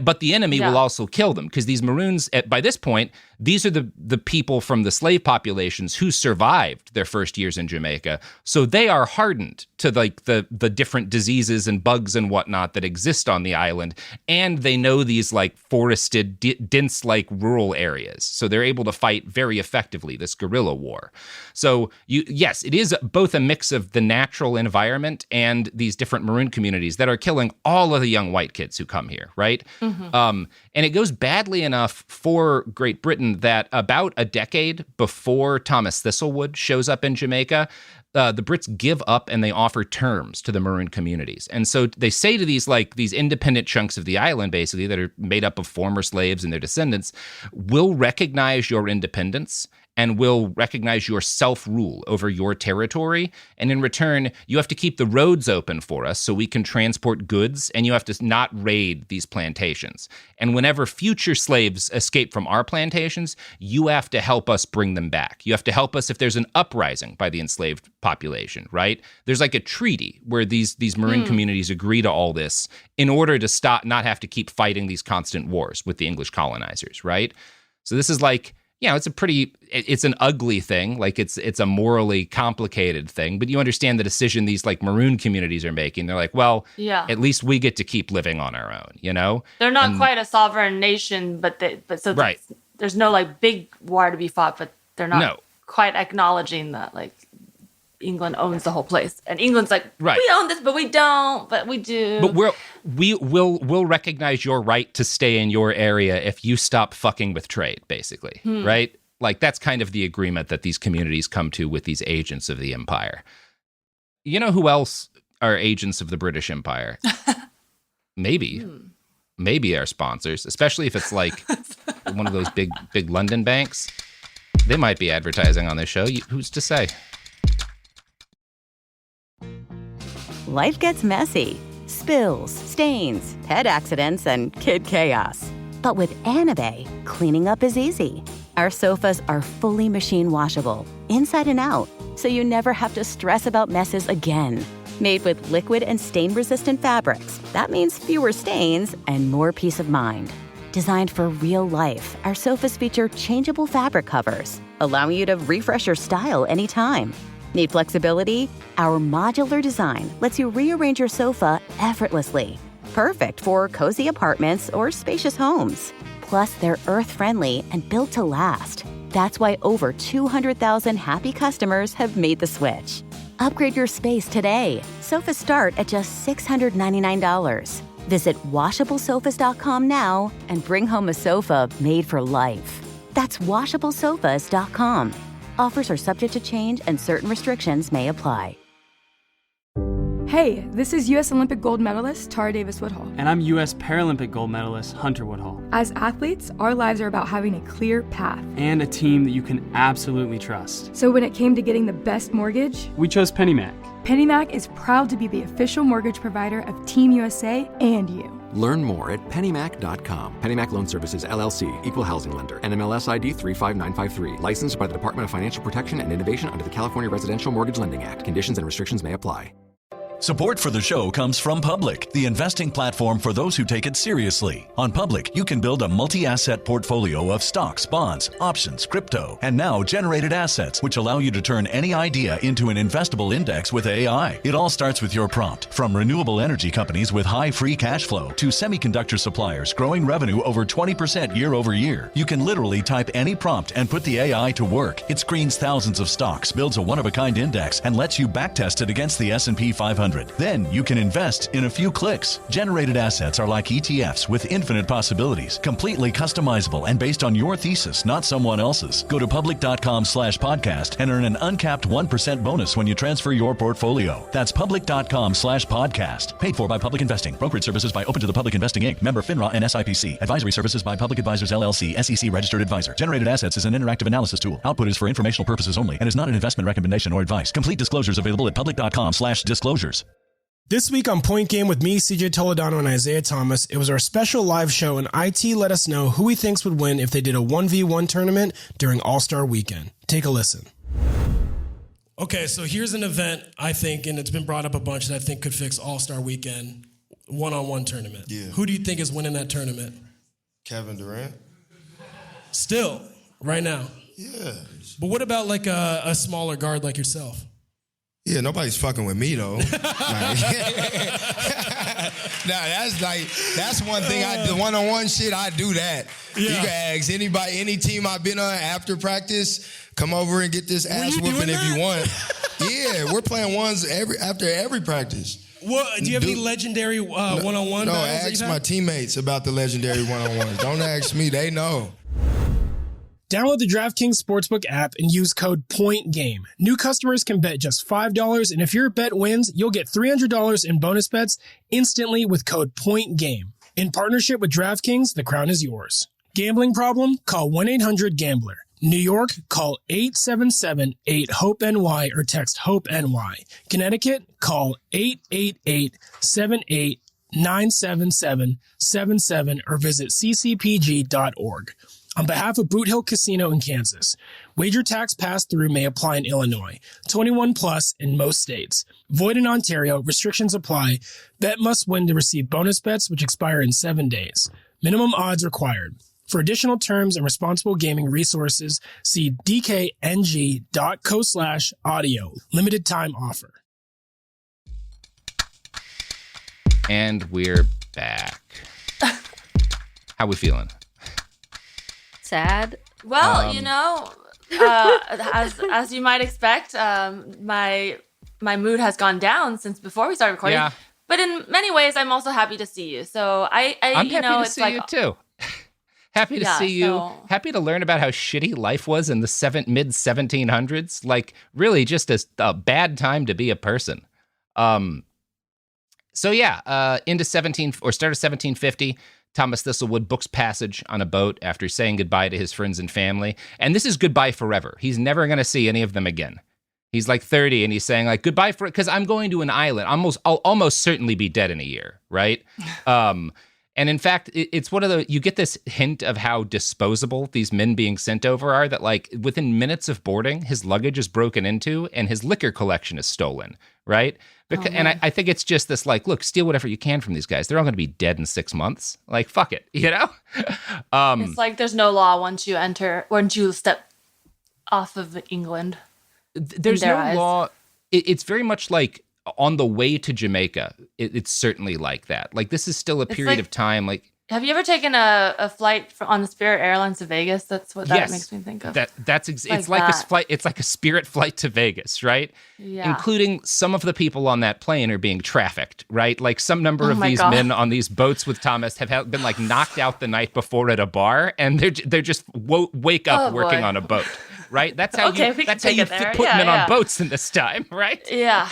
[SPEAKER 2] But the enemy will also kill them because these Maroons, by this point, these are the people from the slave populations who survived their first years in Jamaica. So they are hardened to like the different diseases and bugs and whatnot that exist on the island. And they know these like forested, dense like rural areas. So they're able to fight very effectively this guerrilla war. So yes, it is both a mix of the natural environment and these different Maroon communities that are killing all of the young white kids who come here, right? Mm-hmm. And it goes badly enough for Great Britain that about a decade before Thomas Thistlewood shows up in Jamaica, the Brits give up and they offer terms to the Maroon communities. And so they say to these independent chunks of the island, basically, that are made up of former slaves and their descendants, we'll recognize your independence and will recognize your self-rule over your territory. And in return, you have to keep the roads open for us so we can transport goods, and you have to not raid these plantations. And whenever future slaves escape from our plantations, you have to help us bring them back. You have to help us if there's an uprising by the enslaved population, right? There's like a treaty where these Maroon communities agree to all this in order to not have to keep fighting these constant wars with the English colonizers, right? So this is like, it's an ugly thing. Like it's a morally complicated thing, but you understand the decision these like Maroon communities are making. They're like, well, at least we get to keep living on our own, you know?
[SPEAKER 3] They're not quite a sovereign nation, right. There's no like big war to be fought, but they're not quite acknowledging that like England owns the whole place. And England's like, we own this, but we don't, but we do.
[SPEAKER 2] But we'll recognize your right to stay in your area if you stop fucking with trade, basically, right? Like that's kind of the agreement that these communities come to with these agents of the empire. You know who else are agents of the British Empire? Maybe our sponsors, especially if it's like one of those big London banks. They might be advertising on this show. Who's to say?
[SPEAKER 5] Life gets messy. Spills, stains, pet accidents, and kid chaos. But with Anabe, cleaning up is easy. Our sofas are fully machine washable, inside and out, so you never have to stress about messes again. Made with liquid and stain-resistant fabrics, that means fewer stains and more peace of mind. Designed for real life, our sofas feature changeable fabric covers, allowing you to refresh your style anytime. Need flexibility? Our modular design lets you rearrange your sofa effortlessly. Perfect for cozy apartments or spacious homes. Plus, they're earth-friendly and built to last. That's why over 200,000 happy customers have made the switch. Upgrade your space today. Sofas start at just $699. Visit washablesofas.com now and bring home a sofa made for life. That's washablesofas.com. Offers are subject to change and certain restrictions may apply.
[SPEAKER 6] Hey, this is U.S. Olympic gold medalist Tara Davis Woodhull.
[SPEAKER 7] And I'm U.S. Paralympic gold medalist Hunter Woodhull.
[SPEAKER 6] As athletes, our lives are about having a clear path.
[SPEAKER 7] And a team that you can absolutely trust.
[SPEAKER 6] So when it came to getting the best mortgage,
[SPEAKER 7] we chose PennyMac.
[SPEAKER 6] PennyMac is proud to be the official mortgage provider of Team USA and you.
[SPEAKER 8] Learn more at pennymac.com. PennyMac Loan Services, LLC, Equal Housing Lender, NMLS ID 35953. Licensed by the Department of Financial Protection and Innovation under the California Residential Mortgage Lending Act. Conditions and restrictions may apply.
[SPEAKER 9] Support for the show comes from Public, the investing platform for those who take it seriously. On Public, you can build a multi-asset portfolio of stocks, bonds, options, crypto, and now generated assets, which allow you to turn any idea into an investable index with AI. It all starts with your prompt. From renewable energy companies with high free cash flow to semiconductor suppliers growing revenue over 20% year over year, you can literally type any prompt and put the AI to work. It screens thousands of stocks, builds a one-of-a-kind index, and lets you backtest it against the S&P 500. 100. Then you can invest in a few clicks. Generated assets are like ETFs with infinite possibilities, completely customizable and based on your thesis, not someone else's. Go to public.com/podcast and earn an uncapped 1% bonus when you transfer your portfolio. That's public.com/podcast. Paid for by Public Investing. Brokerage services by Open to the Public Investing Inc. Member FINRA and SIPC. Advisory services by Public Advisors LLC, SEC registered advisor. Generated assets is an interactive analysis tool. Output is for informational purposes only and is not an investment recommendation or advice. Complete disclosures available at public.com/disclosures.
[SPEAKER 11] This week on Point Game with me, CJ Toledano, and Isaiah Thomas, it was our special live show, and IT let us know who he thinks would win if they did a 1v1 tournament during All-Star Weekend. Take a listen. Okay, so here's an event, I think, and it's been brought up a bunch that I think could fix All-Star Weekend, one-on-one tournament.
[SPEAKER 12] Yeah.
[SPEAKER 11] Who do you think is winning that tournament?
[SPEAKER 12] Kevin Durant.
[SPEAKER 11] Still, right now.
[SPEAKER 12] Yeah.
[SPEAKER 11] But what about like a smaller guard like yourself?
[SPEAKER 12] Yeah, nobody's fucking with me though. That's one thing the one-on-one shit, I do that. Yeah. You can ask anybody, any team I've been on after practice, come over and get this ass whooping if you want. Yeah, we're playing ones after every practice.
[SPEAKER 11] What, do you have any legendary one-on-one?
[SPEAKER 12] No, ask my teammates about the legendary one-on-ones. Don't ask me, they know.
[SPEAKER 11] Download the DraftKings Sportsbook app and use code POINTGAME. New customers can bet just $5, and if your bet wins, you'll get $300 in bonus bets instantly with code POINTGAME. In partnership with DraftKings, the crown is yours. Gambling problem? Call 1-800-GAMBLER. New York, call 877-8-HOPE-NY or text HOPE-NY. Connecticut, call 888-78-977-77 or visit ccpg.org. On behalf of Boot Hill Casino in Kansas, wager tax pass-through may apply in Illinois. 21 plus in most states. Void in Ontario. Restrictions apply. Bet must win to receive bonus bets, which expire in 7 days. Minimum odds required. For additional terms and responsible gaming resources, see dkng.co/audio. Limited time offer.
[SPEAKER 2] And we're back. How we feeling?
[SPEAKER 1] Sad.
[SPEAKER 3] Well, as you might expect, my mood has gone down since before we started recording.
[SPEAKER 2] Yeah.
[SPEAKER 3] But in many ways, I'm also happy to see you. So I'm happy
[SPEAKER 2] to see you too. Happy to see you. Happy to learn about how shitty life was in the mid-1700s. Like, really just a bad time to be a person. Into start of 1750, Thomas Thistlewood books passage on a boat after saying goodbye to his friends and family. And this is goodbye forever. He's never going to see any of them again. He's like 30 and he's saying like goodbye because I'm going to an island. I'll almost certainly be dead in a year, right? And in fact, it's one of you get this hint of how disposable these men being sent over are, that like within minutes of boarding, his luggage is broken into and his liquor collection is stolen, right? And I think it's just this like, look, steal whatever you can from these guys. They're all going to be dead in 6 months. Like, fuck it, you know?
[SPEAKER 3] It's like there's no law once you step off of England.
[SPEAKER 2] There's no law. It's very much like on the way to Jamaica. It's certainly like that. Like, this is still a period of time. Like,
[SPEAKER 3] have you ever taken a flight on the Spirit Airlines to Vegas? That's what that makes me think of.
[SPEAKER 2] It's like a Spirit flight to Vegas, right?
[SPEAKER 3] Yeah.
[SPEAKER 2] Including some of the people on that plane are being trafficked, right? Like some number of these men on these boats with Thomas have been like knocked out the night before at a bar, and they're just wake up working on a boat. Right? That's how you put men on boats in this time, right?
[SPEAKER 3] Yeah.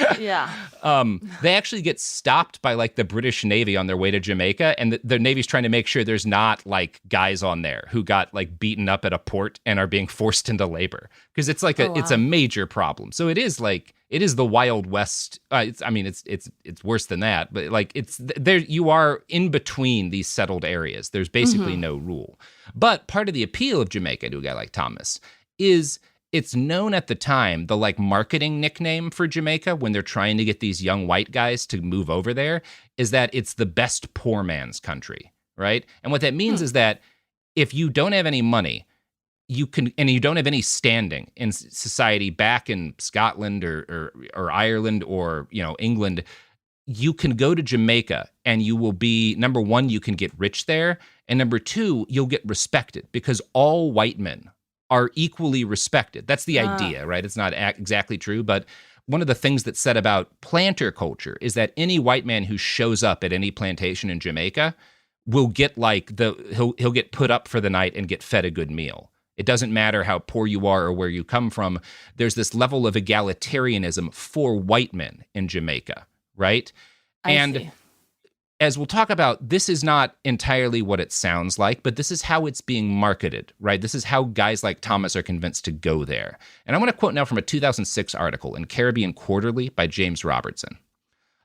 [SPEAKER 2] They actually get stopped by like the British Navy on their way to Jamaica, and the Navy's trying to make sure there's not like guys on there who got like beaten up at a port and are being forced into labor, because it's like it's a major problem. So it is the Wild West. It's worse than that, but like it's there. You are in between these settled areas. There's basically no rule. But part of the appeal of Jamaica to a guy like Thomas is it's known at the time, the like marketing nickname for Jamaica when they're trying to get these young white guys to move over there is that it's the best poor man's country, right? And what that means is that if you don't have any money, you don't have any standing in society back in Scotland or Ireland or, England, you can go to Jamaica and you will be, number one, you can get rich there. And number two, you'll get respected because all white men are equally respected. That's the idea, right? It's not exactly true, but one of the things that's said about planter culture is that any white man who shows up at any plantation in Jamaica will get he'll get put up for the night and get fed a good meal. It doesn't matter how poor you are or where you come from. There's this level of egalitarianism for white men in Jamaica, right?
[SPEAKER 3] I see.
[SPEAKER 2] As we'll talk about, this is not entirely what it sounds like, but this is how it's being marketed, right? This is how guys like Thomas are convinced to go there. And I want to quote now from a 2006 article in Caribbean Quarterly by James Robertson.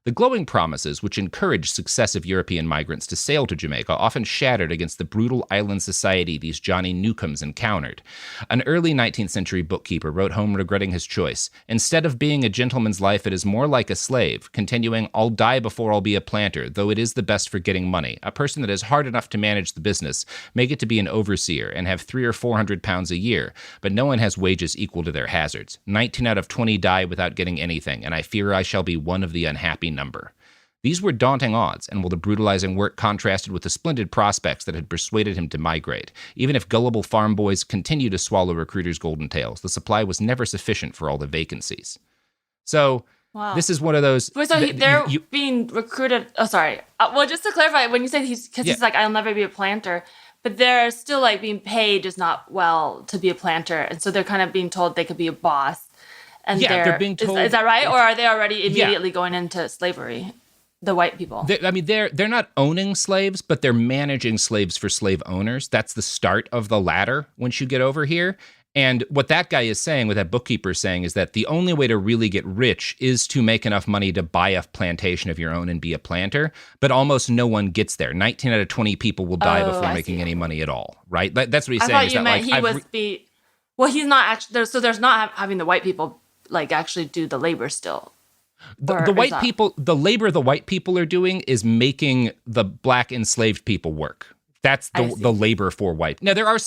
[SPEAKER 2] The glowing promises which encouraged successive European migrants to sail to Jamaica often shattered against the brutal island society these Johnny Newcomes encountered. An early 19th century bookkeeper wrote home regretting his choice. Instead of being a gentleman's life, it is more like a slave, continuing, I'll die before I'll be a planter, though it is the best for getting money. A person that is hard enough to manage the business, may get to be an overseer, and have 300 or 400 pounds a year, but no one has wages equal to their hazards. 19 out of 20 die without getting anything, and I fear I shall be one of the unhappy number. These were daunting odds, and while the brutalizing work contrasted with the splendid prospects that had persuaded him to migrate, even if gullible farm boys continued to swallow recruiters' golden tails, the supply was never sufficient for all the vacancies. So, this is one of those...
[SPEAKER 3] Wait, so they're being recruited... Oh, sorry. Well, just to clarify, when you say he's like, I'll never be a planter, but they're still like being paid just not well to be a planter, and so they're kind of being told they could be a boss. And
[SPEAKER 2] they're being told...
[SPEAKER 3] Is that right? Or are they already immediately going into slavery, the white people?
[SPEAKER 2] They're not owning slaves, but they're managing slaves for slave owners. That's the start of the ladder once you get over here. And what that guy is saying, what that bookkeeper is saying, is that the only way to really get rich is to make enough money to buy a plantation of your own and be a planter. But almost no one gets there. 19 out of 20 people will die before making any money at all, right? That's what he's saying.
[SPEAKER 3] I thought you meant Well, he's not actually... So there's not having the white people like actually do the labor still.
[SPEAKER 2] The white people, the labor the white people are doing is making the black enslaved people work. That's the labor for white. Now there are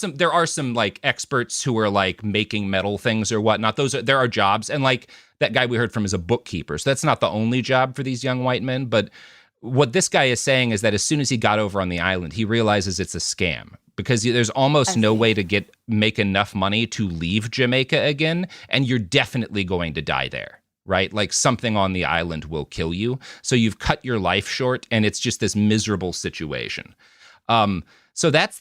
[SPEAKER 2] some like experts who are like making metal things or whatnot. There are jobs, and like that guy we heard from is a bookkeeper. So that's not the only job for these young white men. But what this guy is saying is that as soon as he got over on the island, he realizes it's a scam. Because there's almost no way to make enough money to leave Jamaica again, and you're definitely going to die there, right? Like something on the island will kill you. So you've cut your life short, and it's just this miserable situation. So that's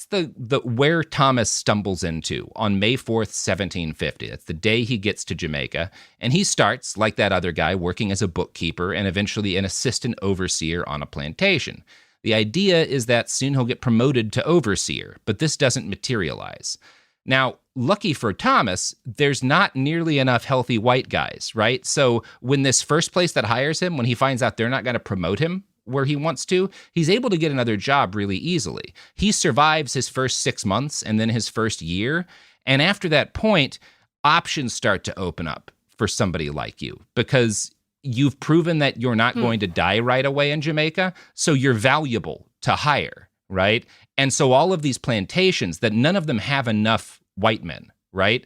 [SPEAKER 2] the where Thomas stumbles into on May 4th, 1750. That's the day he gets to Jamaica, and he starts, like that other guy, working as a bookkeeper and eventually an assistant overseer on a plantation. The idea is that soon he'll get promoted to overseer, but this doesn't materialize. Now, lucky for Thomas, there's not nearly enough healthy white guys, right? So when this first place that hires him, when he finds out they're not going to promote him where he wants to, he's able to get another job really easily. He survives his first 6 months and then his first year. And after that point, options start to open up for somebody like you because you've proven that you're not going to die right away in Jamaica, so you're valuable to hire, right? And so all of these plantations, that none of them have enough white men, right?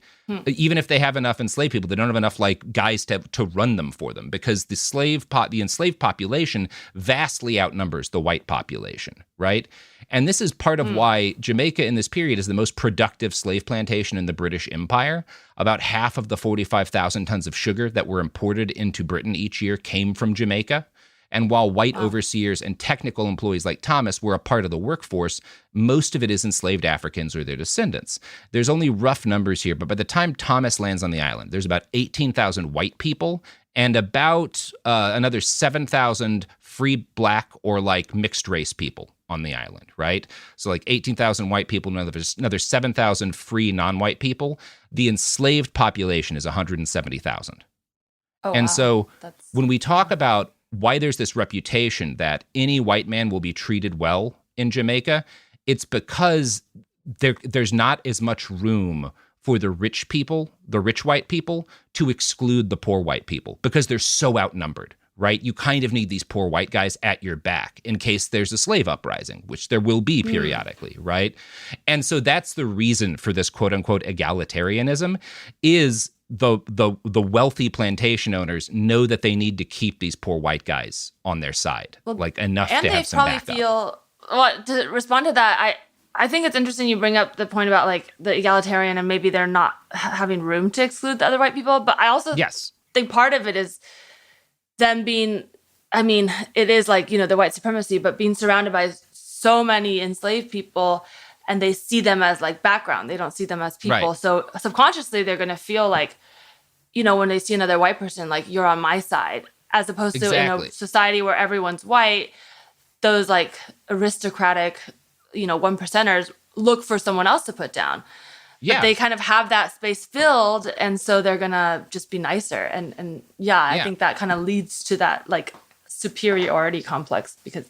[SPEAKER 2] Even if they have enough enslaved people, they don't have enough like guys to run them for them because the enslaved population vastly outnumbers the white population, right? And this is part of why Jamaica in this period is the most productive slave plantation in the British Empire. About half of the 45,000 tons of sugar that were imported into Britain each year came from Jamaica. And while white overseers and technical employees like Thomas were a part of the workforce, most of it is enslaved Africans or their descendants. There's only rough numbers here, but by the time Thomas lands on the island, there's about 18,000 white people and about another 7,000 free black or like mixed race people on the island, right? So like 18,000 white people, another 7,000 free non-white people. The enslaved population is 170,000. So when we talk about why there's this reputation that any white man will be treated well in Jamaica, it's because there's not as much room for the rich people, the rich white people, to exclude the poor white people because they're so outnumbered, right? You kind of need these poor white guys at your back in case there's a slave uprising, which there will be periodically, right? And so that's the reason for this quote-unquote egalitarianism is the wealthy plantation owners know that they need to keep these poor white guys on their side, like enough to have some backup.
[SPEAKER 3] And they probably feel, to respond to that, I think it's interesting you bring up the point about like the egalitarian and maybe they're not having room to exclude the other white people, but I also think part of it is them being, I mean, it is like, you know, the white supremacy, but being surrounded by so many enslaved people, and they see them as like background. They don't see them as people.
[SPEAKER 2] Right.
[SPEAKER 3] So subconsciously, they're going to feel like, you know, when they see another white person, like, you're on my side, as opposed to in a society where everyone's white, those like aristocratic, you know, 1%ers look for someone else to put down.
[SPEAKER 2] Yeah.
[SPEAKER 3] But they kind of have that space filled, and so they're gonna just be nicer. And I think that kind of leads to that like superiority complex, because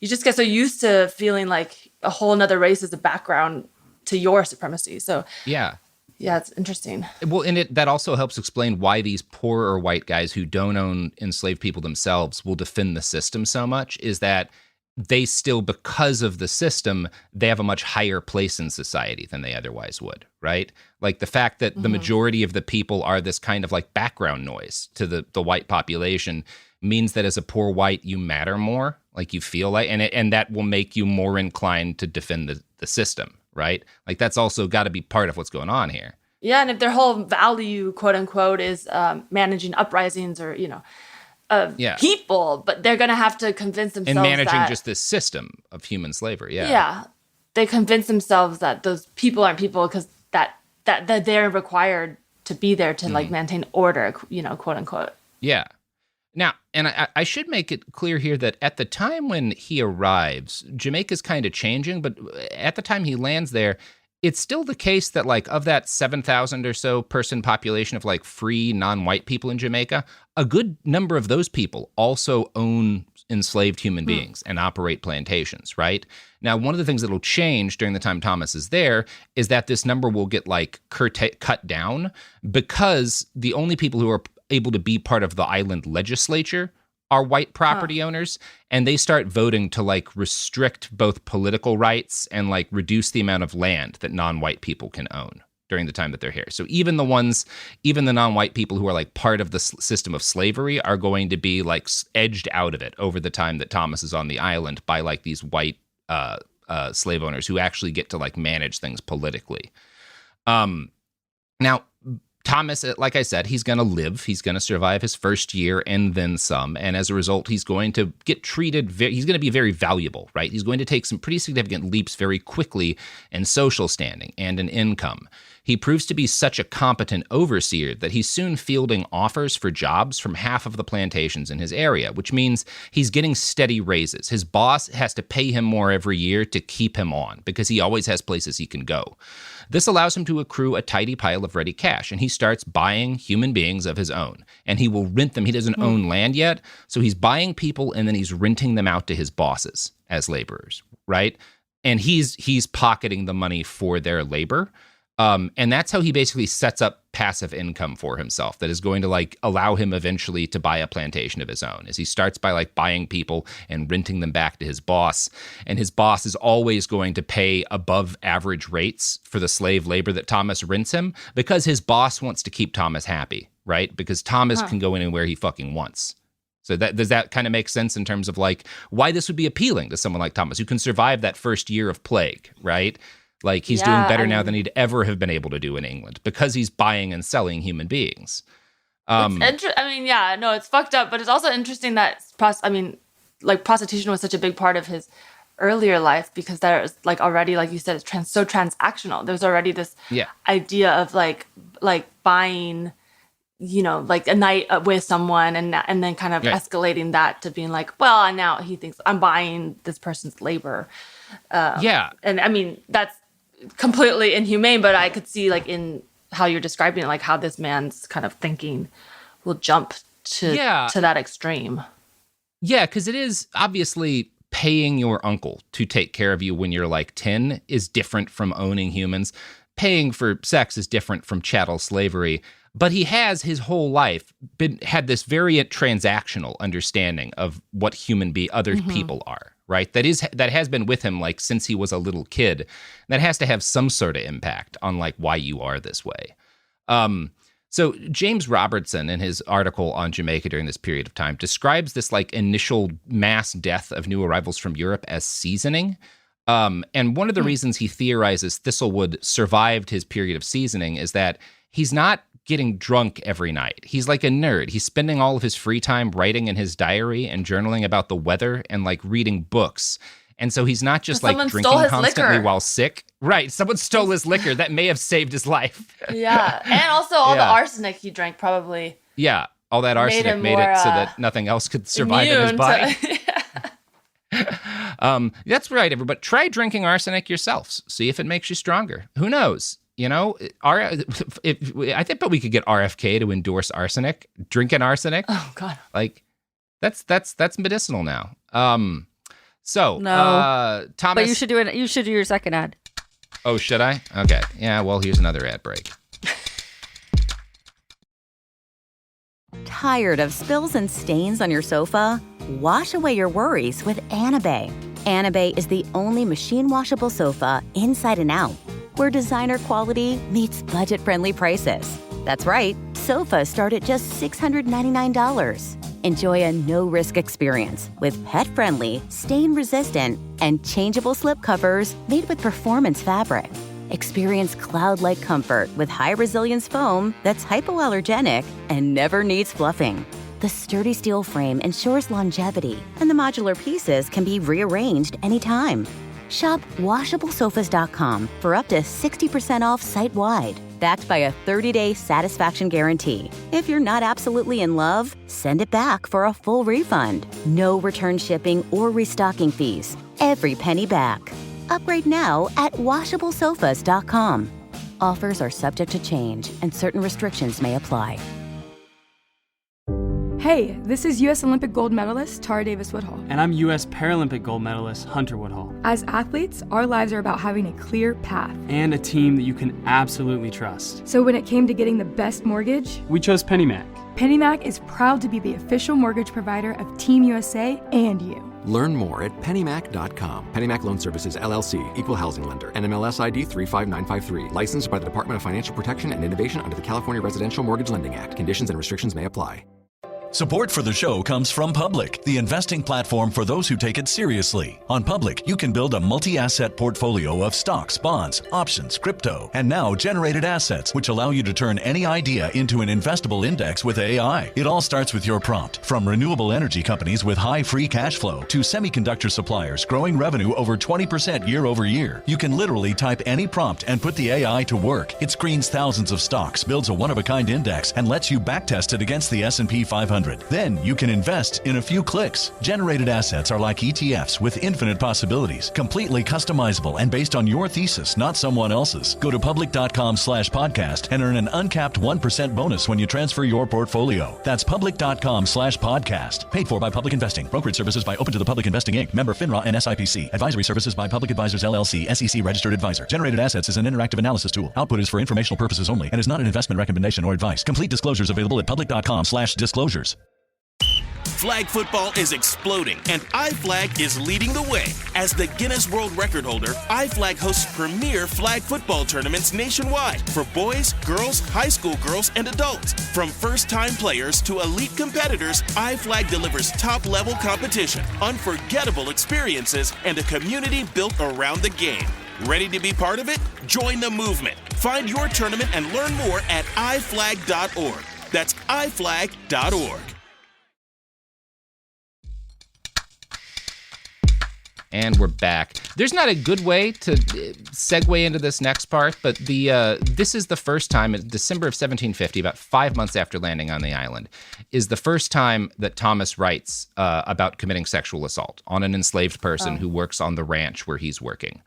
[SPEAKER 3] you just get so used to feeling like a whole nother race is a background to your supremacy. So yeah, it's interesting.
[SPEAKER 2] Well, and that also helps explain why these poorer white guys who don't own enslaved people themselves will defend the system so much, is that they still, because of the system, they have a much higher place in society than they otherwise would, right? Like the fact that the majority of the people are this kind of like background noise to the white population means that as a poor white, you matter more, like you feel like, and that will make you more inclined to defend the system, right? Like that's also got to be part of what's going on here.
[SPEAKER 3] Yeah, and if their whole value, quote unquote, is managing uprisings or, you know, people, but they're going to have to convince themselves
[SPEAKER 2] and managing just this system of human slavery. Yeah.
[SPEAKER 3] They convince themselves that those people aren't people because that they're required to be there to like maintain order, you know, quote unquote.
[SPEAKER 2] Yeah. Now, and I should make it clear here that at the time when he arrives, Jamaica's kind of changing, but at the time he lands there, it's still the case that like of that 7,000 or so person population of like free non-white people in Jamaica, a good number of those people also own enslaved human beings and operate plantations, right? Now, one of the things that will change during the time Thomas is there is that this number will get like cut down, because the only people who are able to be part of the island legislature are white property owners, and they start voting to like restrict both political rights and like reduce the amount of land that non-white people can own during the time that they're here. So even the non-white people who are like part of the system of slavery are going to be like edged out of it over the time that Thomas is on the island by like these white slave owners who actually get to like manage things politically. Now, Thomas, like I said, he's going to live. He's going to survive his first year and then some. And as a result, he's going to get treated, he's going to be very valuable, right? He's going to take some pretty significant leaps very quickly in social standing and in income. He proves to be such a competent overseer that he's soon fielding offers for jobs from half of the plantations in his area, which means he's getting steady raises. His boss has to pay him more every year to keep him on because he always has places he can go. This allows him to accrue a tidy pile of ready cash, and he starts buying human beings of his own, and he will rent them. He doesn't own land yet, so he's buying people, and then he's renting them out to his bosses as laborers, right? And he's pocketing the money for their labor. And that's how he basically sets up passive income for himself that is going to like allow him eventually to buy a plantation of his own, as he starts by like buying people and renting them back to his boss. And his boss is always going to pay above average rates for the slave labor that Thomas rents him, because his boss wants to keep Thomas happy, right? Because Thomas can go anywhere he fucking wants. So does that kind of make sense in terms of like why this would be appealing to someone like Thomas, who can survive that first year of plague, right? Like he's doing better now than he'd ever have been able to do in England because he's buying and selling human beings.
[SPEAKER 3] It's fucked up, but it's also interesting that prostitution was such a big part of his earlier life, because there's like already, like you said, it's so transactional. There's already this idea of like buying, you know, like a night with someone and then kind of escalating that to being like, well, and now he thinks I'm buying this person's labor. And I mean, that's completely inhumane, but I could see like in how you're describing it, like how this man's kind of thinking will jump to that extreme.
[SPEAKER 2] Yeah, because it is obviously paying your uncle to take care of you when you're like 10 is different from owning humans. Paying for sex is different from chattel slavery. But he has his whole life had this very transactional understanding of what other people are, right? That has been with him like since he was a little kid. That has to have some sort of impact on like why you are this way. So James Robertson, in his article on Jamaica during this period of time, describes this like initial mass death of new arrivals from Europe as seasoning. And one of the reasons he theorizes Thistlewood survived his period of seasoning is that he's not getting drunk every night. He's like a nerd. He's spending all of his free time writing in his diary and journaling about the weather and like reading books. And so he's not just like drinking constantly while sick. Right. Someone stole his liquor. That may have saved his life.
[SPEAKER 3] Yeah. And also all the arsenic he drank probably.
[SPEAKER 2] Yeah. All that arsenic made it so that nothing else could survive in his body. That's right, everybody. Try drinking arsenic yourselves. See if it makes you stronger. Who knows? You know, I think, but we could get RFK to endorse arsenic, drinking arsenic.
[SPEAKER 3] Oh God!
[SPEAKER 2] Like, that's medicinal now. So
[SPEAKER 1] no,
[SPEAKER 2] Thomas,
[SPEAKER 1] but you should do it. You should do your second ad.
[SPEAKER 2] Oh, should I? Okay. Yeah. Well, here's another ad break.
[SPEAKER 5] Tired of spills and stains on your sofa? Wash away your worries with Anabay. Anabay is the only machine washable sofa inside and out, where designer quality meets budget-friendly prices. That's right, sofas start at just $699. Enjoy a no-risk experience with pet-friendly, stain-resistant, and changeable slip covers made with performance fabric. Experience cloud-like comfort with high-resilience foam that's hypoallergenic and never needs fluffing. The sturdy steel frame ensures longevity, and the modular pieces can be rearranged anytime. Shop WashableSofas.com for up to 60% off site-wide, backed by a 30-day satisfaction guarantee. If you're not absolutely in love, send it back for a full refund. No return shipping or restocking fees. Every penny back. Upgrade now at WashableSofas.com. Offers are subject to change, and certain restrictions may apply.
[SPEAKER 6] Hey, this is U.S. Olympic gold medalist Tara Davis-Woodhull.
[SPEAKER 7] And I'm U.S. Paralympic gold medalist Hunter Woodhull.
[SPEAKER 6] As athletes, our lives are about having a clear path.
[SPEAKER 7] And a team that you can absolutely trust.
[SPEAKER 6] So when it came to getting the best mortgage,
[SPEAKER 7] we chose PennyMac.
[SPEAKER 6] PennyMac is proud to be the official mortgage provider of Team USA and you.
[SPEAKER 8] Learn more at pennymac.com. PennyMac Loan Services, LLC, Equal Housing Lender, NMLS ID 35953. Licensed by the Department of Financial Protection and Innovation under the California Residential Mortgage Lending Act. Conditions and restrictions may apply.
[SPEAKER 9] Support for the show comes from Public, the investing platform for those who take it seriously. On Public, you can build a multi-asset portfolio of stocks, bonds, options, crypto, and now generated assets, which allow you to turn any idea into an investable index with AI. It all starts with your prompt. From renewable energy companies with high free cash flow to semiconductor suppliers growing revenue over 20% year over year, you can literally type any prompt and put the AI to work. It screens thousands of stocks, builds a one-of-a-kind index, and lets you backtest it against the S&P 500. Then you can invest in a few clicks. Generated assets are like ETFs with infinite possibilities, completely customizable and based on your thesis, not someone else's. Go to public.com/podcast and earn an uncapped 1% bonus when you transfer your portfolio. That's public.com/podcast. Paid for by Public Investing. Brokerage services by Open to the Public Investing Inc. Member FINRA and SIPC. Advisory services by Public Advisors LLC, SEC registered advisor. Generated assets is an interactive analysis tool. Output is for informational purposes only and is not an investment recommendation or advice. Complete disclosures available at public.com/disclosures.
[SPEAKER 13] Flag football is exploding, and iFlag is leading the way. As the Guinness World Record holder, iFlag hosts premier flag football tournaments nationwide for boys, girls, high school girls, and adults. From first-time players to elite competitors, iFlag delivers top-level competition, unforgettable experiences, and a community built around the game. Ready to be part of it? Join the movement. Find your tournament and learn more at iflag.org. That's iflag.org.
[SPEAKER 2] And we're back. There's not a good way to segue into this next part, but this is the first time, in December of 1750, about 5 months after landing on the island, is the first time that Thomas writes about committing sexual assault on an enslaved person who works on the ranch where he's working.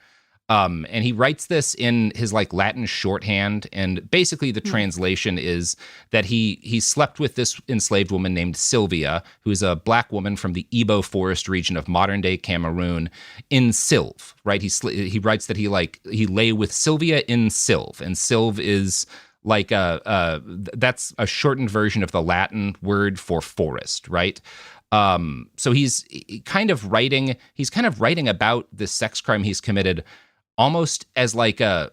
[SPEAKER 2] And he writes this in his like Latin shorthand, and basically the translation is that he slept with this enslaved woman named Sylvia, who is a black woman from the Ibo forest region of modern day Cameroon, in Silv. Right? He writes that he lay with Sylvia in Silv, and Silv is like that's a shortened version of the Latin word for forest. Right? So he's kind of writing about this sex crime he's committed, almost as like a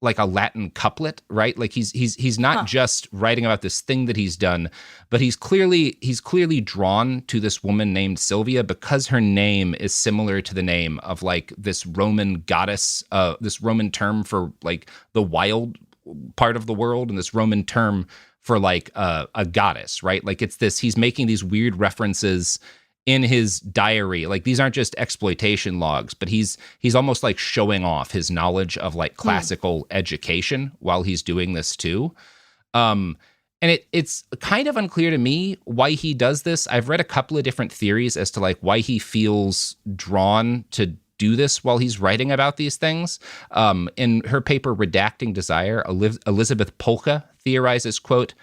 [SPEAKER 2] Latin couplet, right? Like he's not just writing about this thing that he's done, but he's clearly drawn to this woman named Sylvia because her name is similar to the name of like this Roman goddess, this Roman term for like the wild part of the world and this Roman term for like a goddess, right? Like it's this, he's making these weird references in his diary. Like these aren't just exploitation logs, but he's almost like showing off his knowledge of like classical education while he's doing this too. And it's kind of unclear to me why he does this. I've read a couple of different theories as to like why he feels drawn to do this while he's writing about these things. In her paper, Redacting Desire, Elizabeth Polka theorizes, quote,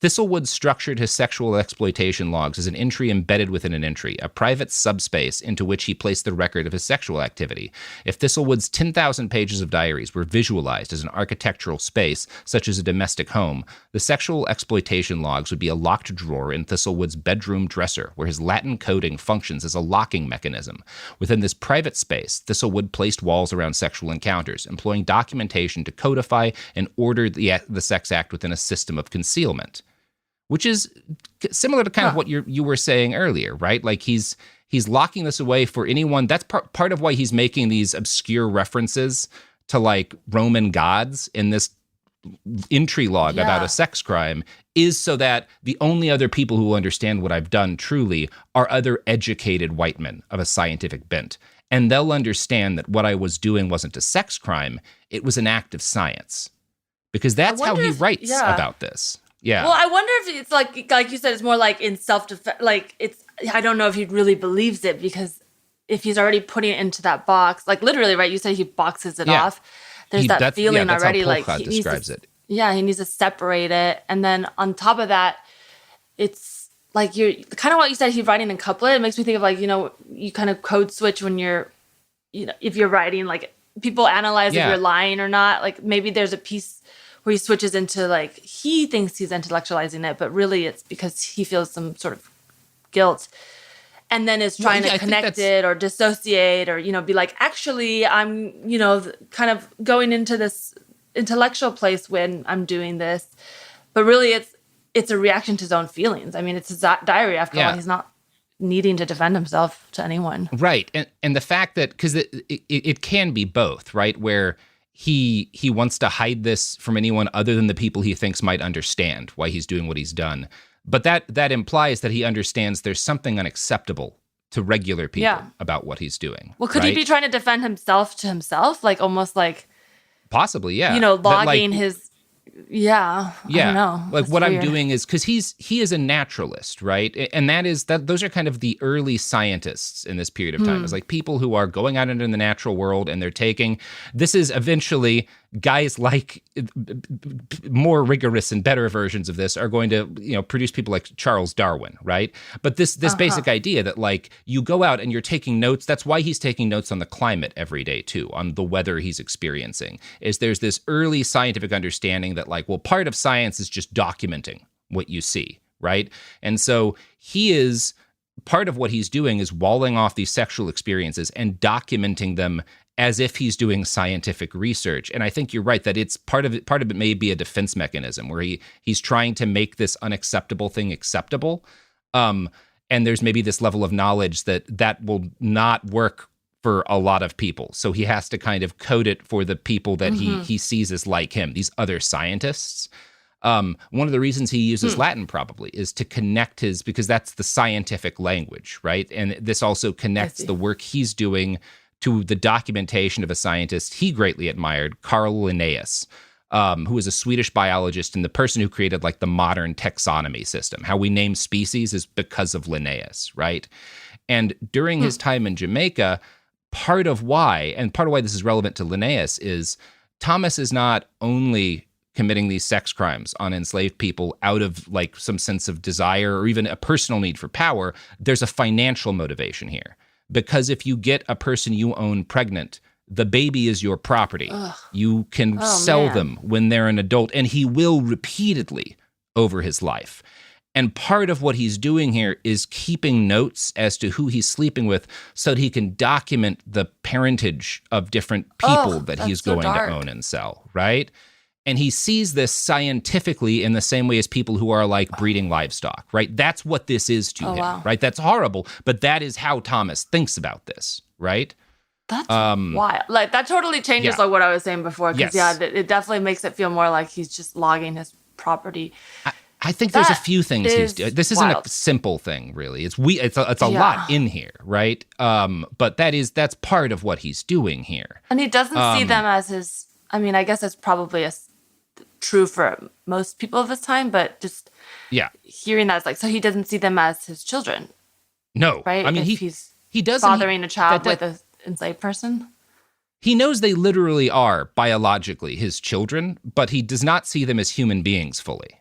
[SPEAKER 2] Thistlewood structured his sexual exploitation logs as an entry embedded within an entry, a private subspace into which he placed the record of his sexual activity. If Thistlewood's 10,000 pages of diaries were visualized as an architectural space, such as a domestic home, the sexual exploitation logs would be a locked drawer in Thistlewood's bedroom dresser, where his Latin coding functions as a locking mechanism. Within this private space, Thistlewood placed walls around sexual encounters, employing documentation to codify and order the sex act within a system of concealment. Which is similar to kind of what you were saying earlier, right? Like he's locking this away for anyone. That's part of why he's making these obscure references to like Roman gods in this entry log about a sex crime, is so that the only other people who will understand what I've done truly are other educated white men of a scientific bent. And they'll understand that what I was doing wasn't a sex crime, it was an act of science. Because that's how he writes about this. Yeah.
[SPEAKER 3] Well, I wonder if it's like you said, it's more like in self-defense. Like I don't know if he really believes it, because if he's already putting it into that box, like literally, right? You said he boxes it off. There's that feeling
[SPEAKER 2] that's
[SPEAKER 3] already.
[SPEAKER 2] How
[SPEAKER 3] like
[SPEAKER 2] he describes it.
[SPEAKER 3] Yeah, he needs to separate it, and then on top of that, it's like you're kind of what you said. He's writing in couplet. It makes me think of like, you know, you kind of code switch when you're, you know, if you're writing, like people analyze if you're lying or not. Like maybe there's a piece where he switches into like, he thinks he's intellectualizing it, but really it's because he feels some sort of guilt, and then is trying to connect it or dissociate, or, you know, be like, actually, I'm, you know, kind of going into this intellectual place when I'm doing this, but really it's a reaction to his own feelings. I mean, it's his diary after all. He's not needing to defend himself to anyone.
[SPEAKER 2] Right. And the fact that, because it can be both, right? Where he wants to hide this from anyone other than the people he thinks might understand why he's doing what he's done. But that implies that he understands there's something unacceptable to regular people about what he's doing.
[SPEAKER 3] Well, could he be trying to defend himself to himself? Like almost like...
[SPEAKER 2] Possibly, yeah.
[SPEAKER 3] You know, logging his... Yeah. I don't know.
[SPEAKER 2] Like what weird. I'm doing is, because he is a naturalist, right? And those are kind of the early scientists in this period of time. It's like people who are going out into the natural world, and they're taking, this is eventually guys like more rigorous and better versions of this are going to, you know, produce people like Charles Darwin, right? But this basic idea that like you go out and you're taking notes, that's why he's taking notes on the climate every day too, on the weather he's experiencing, is there's this early scientific understanding that like, well, part of science is just documenting what you see, right? And so part of what he's doing is walling off these sexual experiences and documenting them as if he's doing scientific research. And I think you're right that it's part of it may be a defense mechanism where he's trying to make this unacceptable thing acceptable. And there's maybe this level of knowledge that will not work for a lot of people. So he has to kind of code it for the people that he sees as like him, these other scientists. One of the reasons he uses Latin probably is to connect because that's the scientific language, right? And this also connects the work he's doing to the documentation of a scientist he greatly admired, Carl Linnaeus, who was a Swedish biologist and the person who created like the modern taxonomy system. How we name species is because of Linnaeus, right? And during his time in Jamaica, part of why this is relevant to Linnaeus is Thomas is not only committing these sex crimes on enslaved people out of like some sense of desire or even a personal need for power. There's a financial motivation here. Because if you get a person you own pregnant, the baby is your property. Ugh. You can sell them when they're an adult, and he will repeatedly over his life. And part of what he's doing here is keeping notes as to who he's sleeping with so that he can document the parentage of different people that he's going to own and sell, right? And he sees this scientifically in the same way as people who are like breeding livestock, right? That's what this is to him, right? That's horrible, but that is how Thomas thinks about this, right?
[SPEAKER 3] That's wild. Like, that totally changes like what I was saying before. Because, it definitely makes it feel more like he's just logging his property.
[SPEAKER 2] I think there's a few things he's doing. This isn't a simple thing, really. It's a lot in here, right? But that's part of what he's doing here.
[SPEAKER 3] And he doesn't see them as his. I mean, I guess that's probably true for most people of his time, but just hearing that, it's like, so he doesn't see them as his children.
[SPEAKER 2] No,
[SPEAKER 3] right?
[SPEAKER 2] I mean, he does
[SPEAKER 3] fathering a child with an enslaved person.
[SPEAKER 2] He knows they literally are biologically his children, but he does not see them as human beings fully.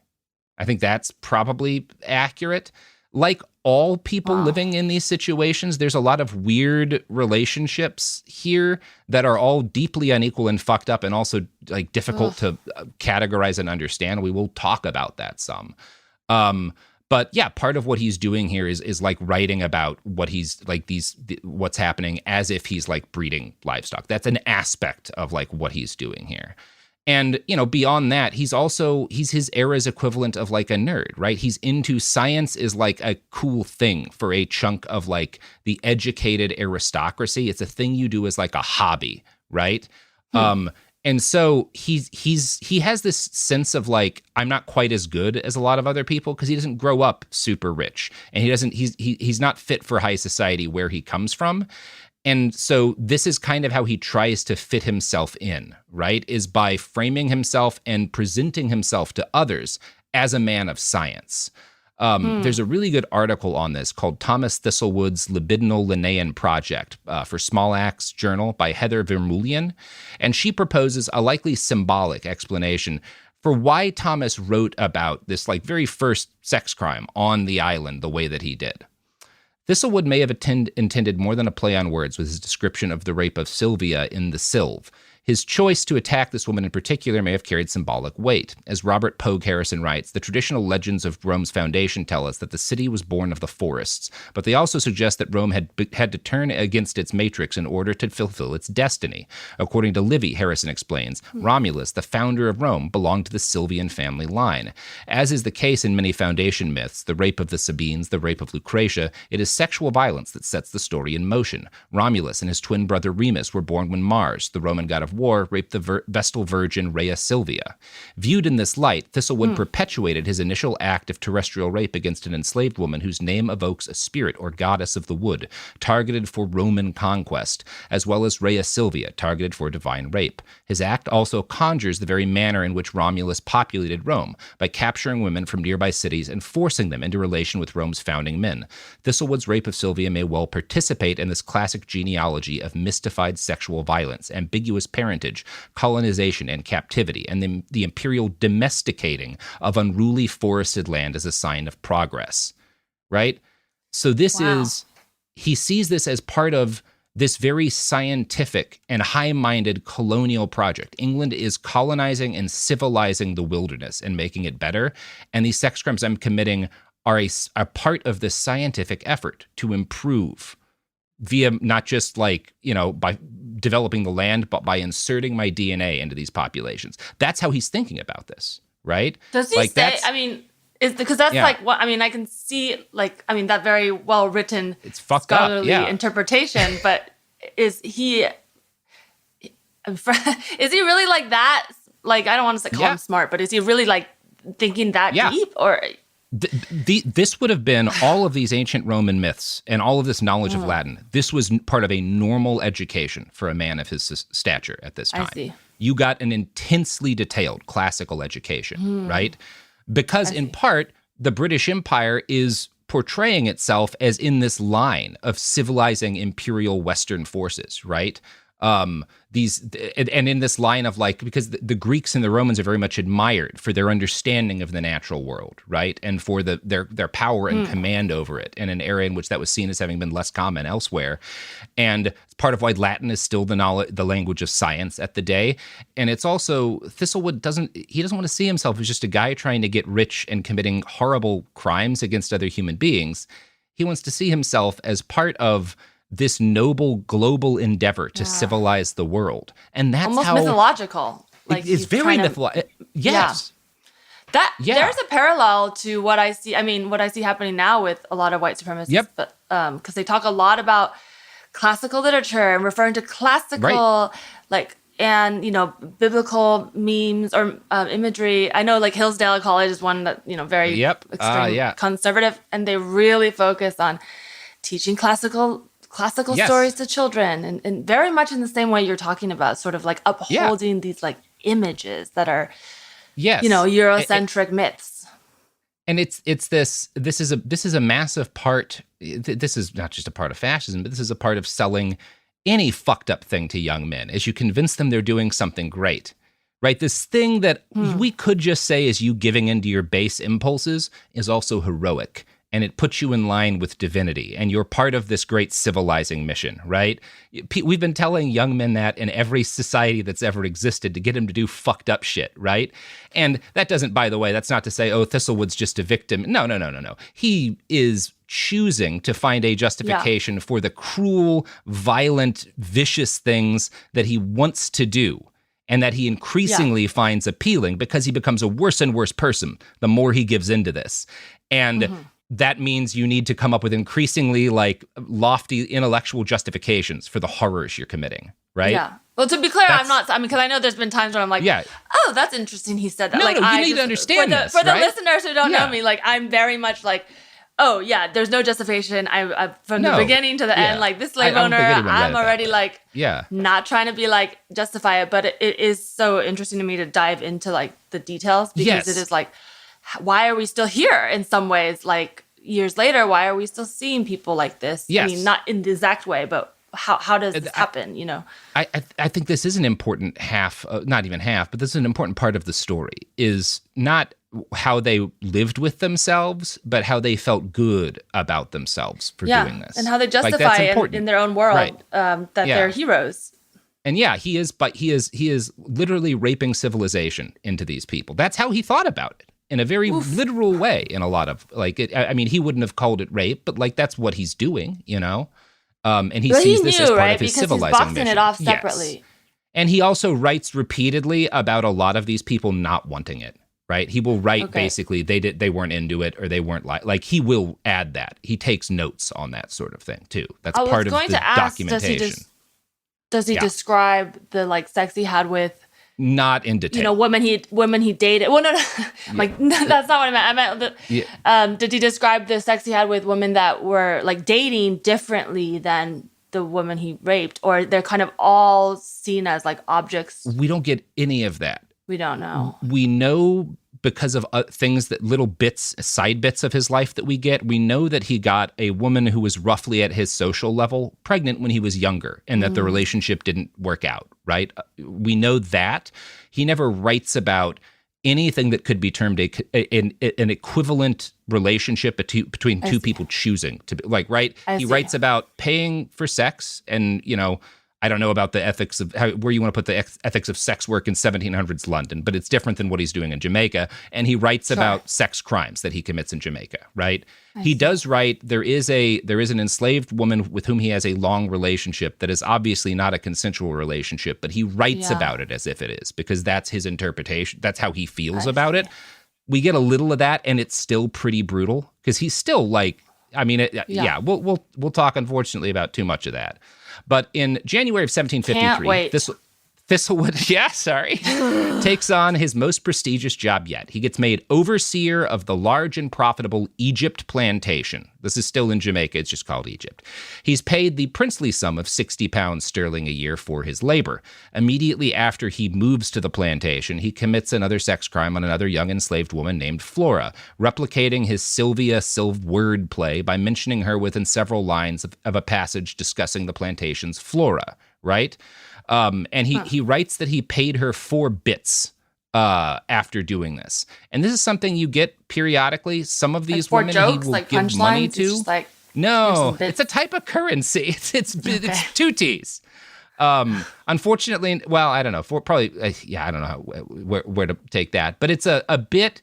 [SPEAKER 2] I think that's probably accurate. Like all people living in these situations, there's a lot of weird relationships here that are all deeply unequal and fucked up, and also like difficult to categorize and understand. We will talk about that some. But yeah, part of what he's doing here is like writing about what he's like what's happening as if he's like breeding livestock. That's an aspect of like what he's doing here. And, beyond that, he's his era's equivalent of like a nerd, right? He's into science is like a cool thing for a chunk of like the educated aristocracy. It's a thing you do as like a hobby, right? And so he has this sense of like, I'm not quite as good as a lot of other people because he doesn't grow up super rich, and he's not fit for high society where he comes from. And so this is kind of how he tries to fit himself in, right? Is by framing himself and presenting himself to others as a man of science. There's a really good article on this called Thomas Thistlewood's Libidinal Linnaean Project for Small Axe Journal by Heather Vermeulen. And she proposes a likely symbolic explanation for why Thomas wrote about this like very first sex crime on the island the way that he did. Thistlewood may have intended more than a play on words with his description of the rape of Sylvia in The Sylve. His choice to attack this woman in particular may have carried symbolic weight. As Robert Pogue Harrison writes, the traditional legends of Rome's foundation tell us that the city was born of the forests, but they also suggest that Rome had to turn against its matrix in order to fulfill its destiny. According to Livy, Harrison explains, Romulus, the founder of Rome, belonged to the Silvian family line. As is the case in many foundation myths, the rape of the Sabines, the rape of Lucretia, it is sexual violence that sets the story in motion. Romulus and his twin brother Remus were born when Mars, the Roman god of war, raped the Vestal virgin Rhea Silvia. Viewed in this light, Thistlewood perpetuated his initial act of terrestrial rape against an enslaved woman whose name evokes a spirit or goddess of the wood, targeted for Roman conquest, as well as Rhea Silvia, targeted for divine rape. His act also conjures the very manner in which Romulus populated Rome, by capturing women from nearby cities and forcing them into relation with Rome's founding men. Thistlewood's rape of Silvia may well participate in this classic genealogy of mystified sexual violence, ambiguous parentage, colonization and captivity, and the imperial domesticating of unruly forested land as a sign of progress, right? So this he sees this as part of this very scientific and high-minded colonial project. England is colonizing and civilizing the wilderness and making it better, and these sex crimes I'm committing are a part of this scientific effort to improve via not just like, by developing the land, but by inserting my DNA into these populations. That's how he's thinking about this, right?
[SPEAKER 3] Does he say, because that's like what, I can see that very well written,
[SPEAKER 2] it's fucked
[SPEAKER 3] scholarly
[SPEAKER 2] up,
[SPEAKER 3] interpretation, but is he really like that? Like, I don't want to call him smart, but is he really like thinking that deep, or...
[SPEAKER 2] This would have been all of these ancient Roman myths and all of this knowledge of Latin. This was part of a normal education for a man of his stature at this time.
[SPEAKER 3] I see.
[SPEAKER 2] You got an intensely detailed classical education, right? Because in part, the British Empire is portraying itself as in this line of civilizing imperial Western forces, right? And in this line of like, because the Greeks and the Romans are very much admired for their understanding of the natural world, right? And for their power and command over it in an area in which that was seen as having been less common elsewhere. And it's part of why Latin is still the language of science at the day. And it's also, Thistlewood doesn't want to see himself as just a guy trying to get rich and committing horrible crimes against other human beings. He wants to see himself as part of this noble global endeavor to civilize the world. And that's
[SPEAKER 3] almost
[SPEAKER 2] how...
[SPEAKER 3] mythological. Like,
[SPEAKER 2] it's very mythological. Yes.
[SPEAKER 3] There's a parallel to what I see. What I see happening now with a lot of white supremacists.
[SPEAKER 2] Yep.
[SPEAKER 3] But because they talk a lot about classical literature and referring to classical, like, and, you know, biblical memes or imagery. I know, like, Hillsdale College is one that, you know, very extreme conservative, and they really focus on teaching classical stories to children, and very much in the same way you're talking about, sort of like upholding these like images that are, you know, Eurocentric myths.
[SPEAKER 2] And this is a massive part. This is not just a part of fascism, but this is a part of selling any fucked up thing to young men, as you convince them they're doing something great, right? This thing that we could just say is you giving into your base impulses is also heroic. And it puts you in line with divinity, and you're part of this great civilizing mission, right? We've been telling young men that in every society that's ever existed to get them to do fucked up shit, right? And that doesn't, by the way, that's not to say, oh, Thistlewood's just a victim. No. He is choosing to find a justification for the cruel, violent, vicious things that he wants to do, and that he increasingly finds appealing because he becomes a worse and worse person the more he gives into this. And that means you need to come up with increasingly like lofty intellectual justifications for the horrors you're committing, right?
[SPEAKER 3] Yeah. Well, to be clear, I'm not, I mean, because I know there's been times when I'm like, oh, that's interesting he said that.
[SPEAKER 2] No,
[SPEAKER 3] like,
[SPEAKER 2] you need to understand
[SPEAKER 3] for
[SPEAKER 2] this,
[SPEAKER 3] For the
[SPEAKER 2] right?
[SPEAKER 3] listeners who don't know me, like, I'm very much like, oh, yeah, there's no justification. I from the beginning to the end, like, this slave owner, I'm already like, not trying to be like, justify it, but it is so interesting to me to dive into like the details, because it is like, why are we still here in some ways? Like, years later, why are we still seeing people like this? I mean, not in the exact way, but how does this happen, you know?
[SPEAKER 2] I think this is an important half, not even half, but this is an important part of the story, is not how they lived with themselves, but how they felt good about themselves for doing this.
[SPEAKER 3] And how they justify in their own world that they're heroes.
[SPEAKER 2] And he is literally raping civilization into these people. That's how he thought about it. In a very literal way, in a lot of, like, I mean, he wouldn't have called it rape, but, like, that's what he's doing, you know? And he sees this as part of his civilizing
[SPEAKER 3] because he's boxing
[SPEAKER 2] mission.
[SPEAKER 3] it off separately.
[SPEAKER 2] Yes. And he also writes repeatedly about a lot of these people not wanting it, right? He will write basically, they weren't into it, or they weren't like, he will add that. He takes notes on that sort of thing, too. That's part of the documentation.
[SPEAKER 3] Does he describe the, like, sex he had with,
[SPEAKER 2] not in detail,
[SPEAKER 3] you know, women he dated? Well, no. Like, that's not what I meant. I meant, did he describe the sex he had with women that were like dating differently than the woman he raped, or they're kind of all seen as like objects?
[SPEAKER 2] We don't get any of that.
[SPEAKER 3] We don't know.
[SPEAKER 2] We know because of things that little bits, side bits of his life that we get. We know that he got a woman who was roughly at his social level pregnant when he was younger, and that the relationship didn't work out, right? We know that. He never writes about anything that could be termed an equivalent relationship between two people choosing to be, like, right? He writes about paying for sex, and, you know, I don't know about the ethics of where you want to put the ethics of sex work in 1700s London, but it's different than what he's doing in Jamaica. And he writes about sex crimes that he commits in Jamaica, right? He does write, there is an enslaved woman with whom he has a long relationship that is obviously not a consensual relationship, but he writes about it as if it is, because that's his interpretation. That's how he feels about it. We get a little of that, and it's still pretty brutal, because he's still like, I mean, we'll talk, unfortunately, about too much of that. But in January of 1753, Thistlewood, takes on his most prestigious job yet. He gets made overseer of the large and profitable Egypt Plantation. This is still in Jamaica. It's just called Egypt. He's paid the princely sum of 60 pounds sterling a year for his labor. Immediately after he moves to the plantation, he commits another sex crime on another young enslaved woman named Flora, replicating his Sylvia word play by mentioning her within several lines of a passage discussing the plantation's flora, right? And he writes that he paid her 4 bits after doing this. And this is something you get periodically. Some of these women
[SPEAKER 3] jokes,
[SPEAKER 2] he will
[SPEAKER 3] like
[SPEAKER 2] give money to.
[SPEAKER 3] It's just like,
[SPEAKER 2] no, it's a type of currency. It's 2 T's. Unfortunately, well, I don't know. I don't know where to take that. But it's a bit,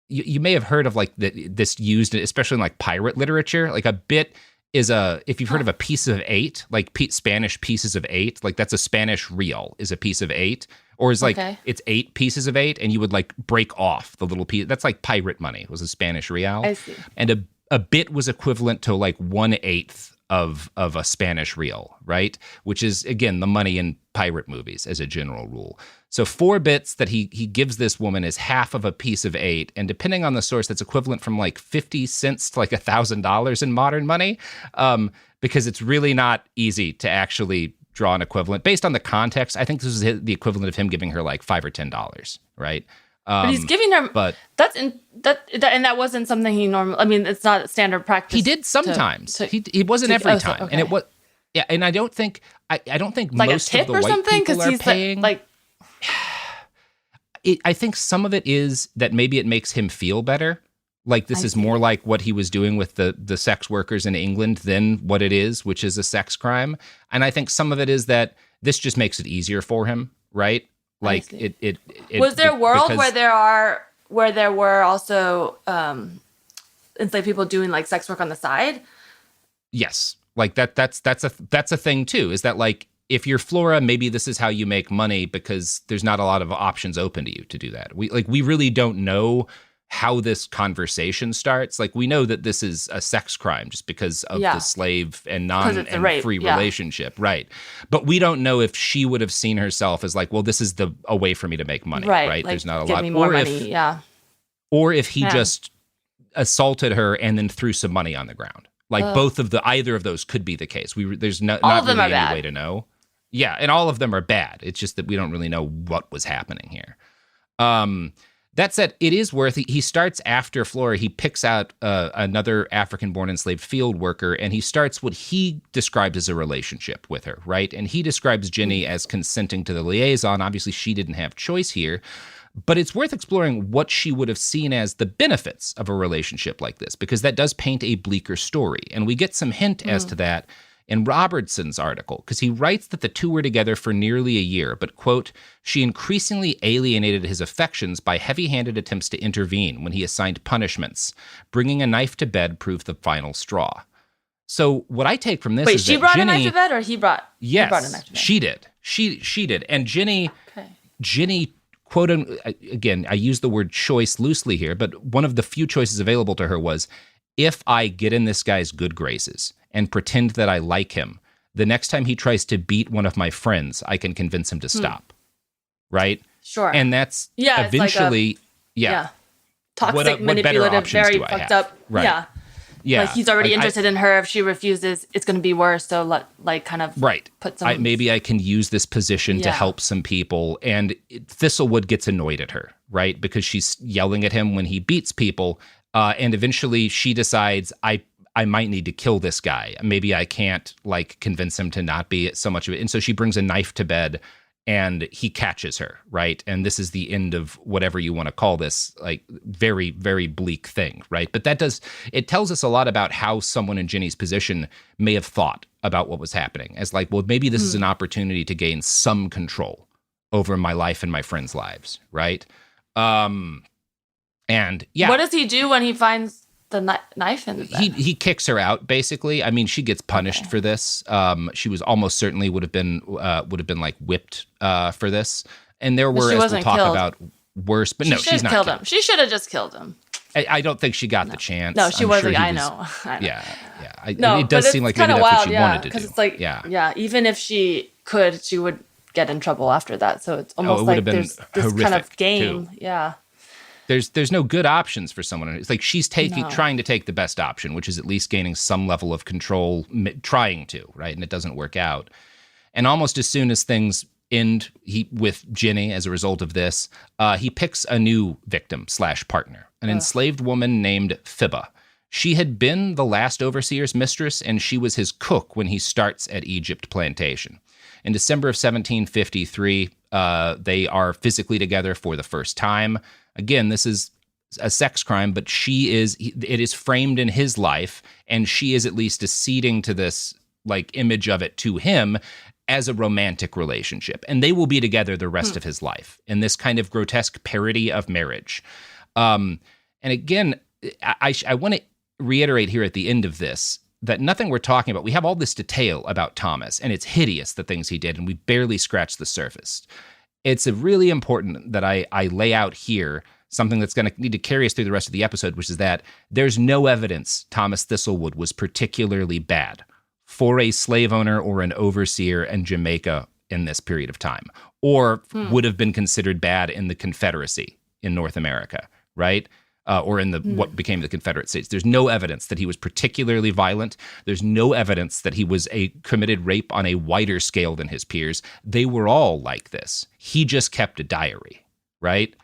[SPEAKER 2] you may have heard of like this used, especially in like pirate literature, like a bit is if you've heard of a piece of 8, like Spanish pieces of 8, like that's a Spanish real is a piece of 8, or is like it's 8 pieces of 8, and you would like break off the little piece. That's like pirate money. It was a Spanish real.
[SPEAKER 3] I see.
[SPEAKER 2] And a bit was equivalent to like 1/8 of a Spanish real, right? Which is, again, the money in pirate movies as a general rule. So 4 bits that he gives this woman is half of a piece of 8. And depending on the source, that's equivalent from like 50 cents to like $1,000 in modern money, because it's really not easy to actually draw an equivalent. Based on the context, I think this is the equivalent of him giving her like $5 or $10, right?
[SPEAKER 3] But he's giving her.
[SPEAKER 2] But
[SPEAKER 3] and that wasn't something he normally. I mean, it's not standard practice.
[SPEAKER 2] He did sometimes. He wasn't every time, and it was. Yeah, and I don't think like most of the white people are paying. I think some of it is that maybe it makes him feel better. Like this is more like what he was doing with the sex workers in England than what it is, which is a sex crime. And I think some of it is that this just makes it easier for him, right? Like it
[SPEAKER 3] was there a world where there were also enslaved people doing like sex work on the side?
[SPEAKER 2] Yes, like that's a thing too. Is that like if you're Flora, maybe this is how you make money because there's not a lot of options open to you to do that. We really don't know how this conversation starts. Like we know that this is a sex crime just because of the slave and free relationship, right? But we don't know if she would have seen herself as like, well, this is a way for me to make money, right? Like, there's not a lot.
[SPEAKER 3] Me more money,
[SPEAKER 2] Or if he just assaulted her and then threw some money on the ground. Like either of those could be the case. There's not really any way to know. Yeah, and all of them are bad. It's just that we don't really know what was happening here. That said, it is worth it. He starts after Flora. He picks out another African-born enslaved field worker, and he starts what he describes as a relationship with her, right? And he describes Ginny as consenting to the liaison. Obviously, she didn't have choice here. But it's worth exploring what she would have seen as the benefits of a relationship like this, because that does paint a bleaker story. And we get some hint as to that in Robertson's article, because he writes that the two were together for nearly a year, but, quote, she increasingly alienated his affections by heavy-handed attempts to intervene when he assigned punishments. Bringing a knife to bed proved the final straw. So what I take from this is
[SPEAKER 3] she
[SPEAKER 2] that
[SPEAKER 3] brought
[SPEAKER 2] Ginny,
[SPEAKER 3] a knife to bed, or he brought?
[SPEAKER 2] Yes,
[SPEAKER 3] he brought a knife to bed.
[SPEAKER 2] She did. She did. And Ginny, quote, again, I use the word choice loosely here, but one of the few choices available to her was, if I get in this guy's good graces and pretend that I like him, the next time he tries to beat one of my friends, I can convince him to stop. Right?
[SPEAKER 3] Sure.
[SPEAKER 2] And that's eventually,
[SPEAKER 3] toxic, manipulative, very fucked up.
[SPEAKER 2] Right.
[SPEAKER 3] Yeah.
[SPEAKER 2] Yeah.
[SPEAKER 3] Like he's already interested in her. If she refuses, it's going to be worse. So put some.
[SPEAKER 2] Maybe I can use this position to help some people. And Thistlewood gets annoyed at her, right? Because she's yelling at him when he beats people. And eventually she decides, I might need to kill this guy. Maybe I can't convince him to not be so much of it. And so she brings a knife to bed and he catches her, right? And this is the end of whatever you want to call this, very, very bleak thing, right? But it tells us a lot about how someone in Ginny's position may have thought about what was happening as well, maybe this is an opportunity to gain some control over my life and my friends' lives, right? And yeah.
[SPEAKER 3] What does he do when he finds the knife in the bed?
[SPEAKER 2] He kicks her out, basically. I mean, she gets punished for this. She was almost certainly would have been whipped for this. And there were, as we'll talk about, worse. But no, she's not
[SPEAKER 3] killed him. She should have just killed him.
[SPEAKER 2] I don't think she got the chance.
[SPEAKER 3] No, she wasn't.
[SPEAKER 2] Sure
[SPEAKER 3] I know.
[SPEAKER 2] Yeah. It does seem like maybe that's what she wanted to do.
[SPEAKER 3] Because it's even if she could, she would get in trouble after that. So it's almost there's this kind of game.
[SPEAKER 2] Too.
[SPEAKER 3] Yeah.
[SPEAKER 2] There's no good options for someone. It's like she's trying to take the best option, which is at least gaining some level of control, trying to, right? And it doesn't work out. And almost as soon as things end with Ginny as a result of this, he picks a new victim / partner, an enslaved woman named Phoeba. She had been the last overseer's mistress, and she was his cook when he starts at Egypt Plantation. In December of 1753, they are physically together for the first time. Again, this is a sex crime, but it is framed in his life, and she is at least acceding to this image of it to him as a romantic relationship. And they will be together the rest of his life in this kind of grotesque parody of marriage. And again, I want to reiterate here at the end of this that nothing we're talking about, we have all this detail about Thomas, and it's hideous, the things he did, and we barely scratched the surface. It's really important that I lay out here something that's going to need to carry us through the rest of the episode, which is that there's no evidence Thomas Thistlewood was particularly bad for a slave owner or an overseer in Jamaica in this period of time, or would have been considered bad in the Confederacy in North America, right? Or in the what became the Confederate States. There's no evidence that he was particularly violent. There's no evidence that he was committed rape on a wider scale than his peers. They were all like this. He just kept a diary, right?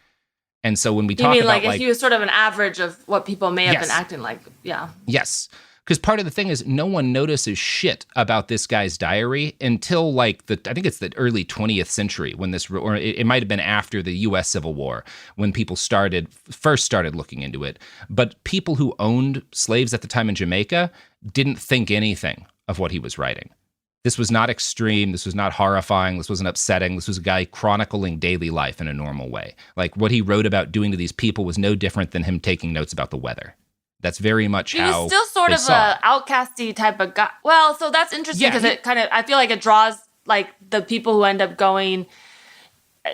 [SPEAKER 2] And so when we talk about
[SPEAKER 3] if he was sort of an average of what people may have been acting like, yeah.
[SPEAKER 2] Yes. Because part of the thing is no one notices shit about this guy's diary until I think it's the early 20th century when or it might have been after the U.S. Civil War when people first started looking into it. But people who owned slaves at the time in Jamaica didn't think anything of what he was writing. This was not extreme. This was not horrifying. This wasn't upsetting. This was a guy chronicling daily life in a normal way. Like what he wrote about doing to these people was no different than him taking notes about the weather. That's very much how
[SPEAKER 3] he's still sort of an outcasty type of guy. Well, so that's interesting because it kind of, I feel like it draws like the people who end up going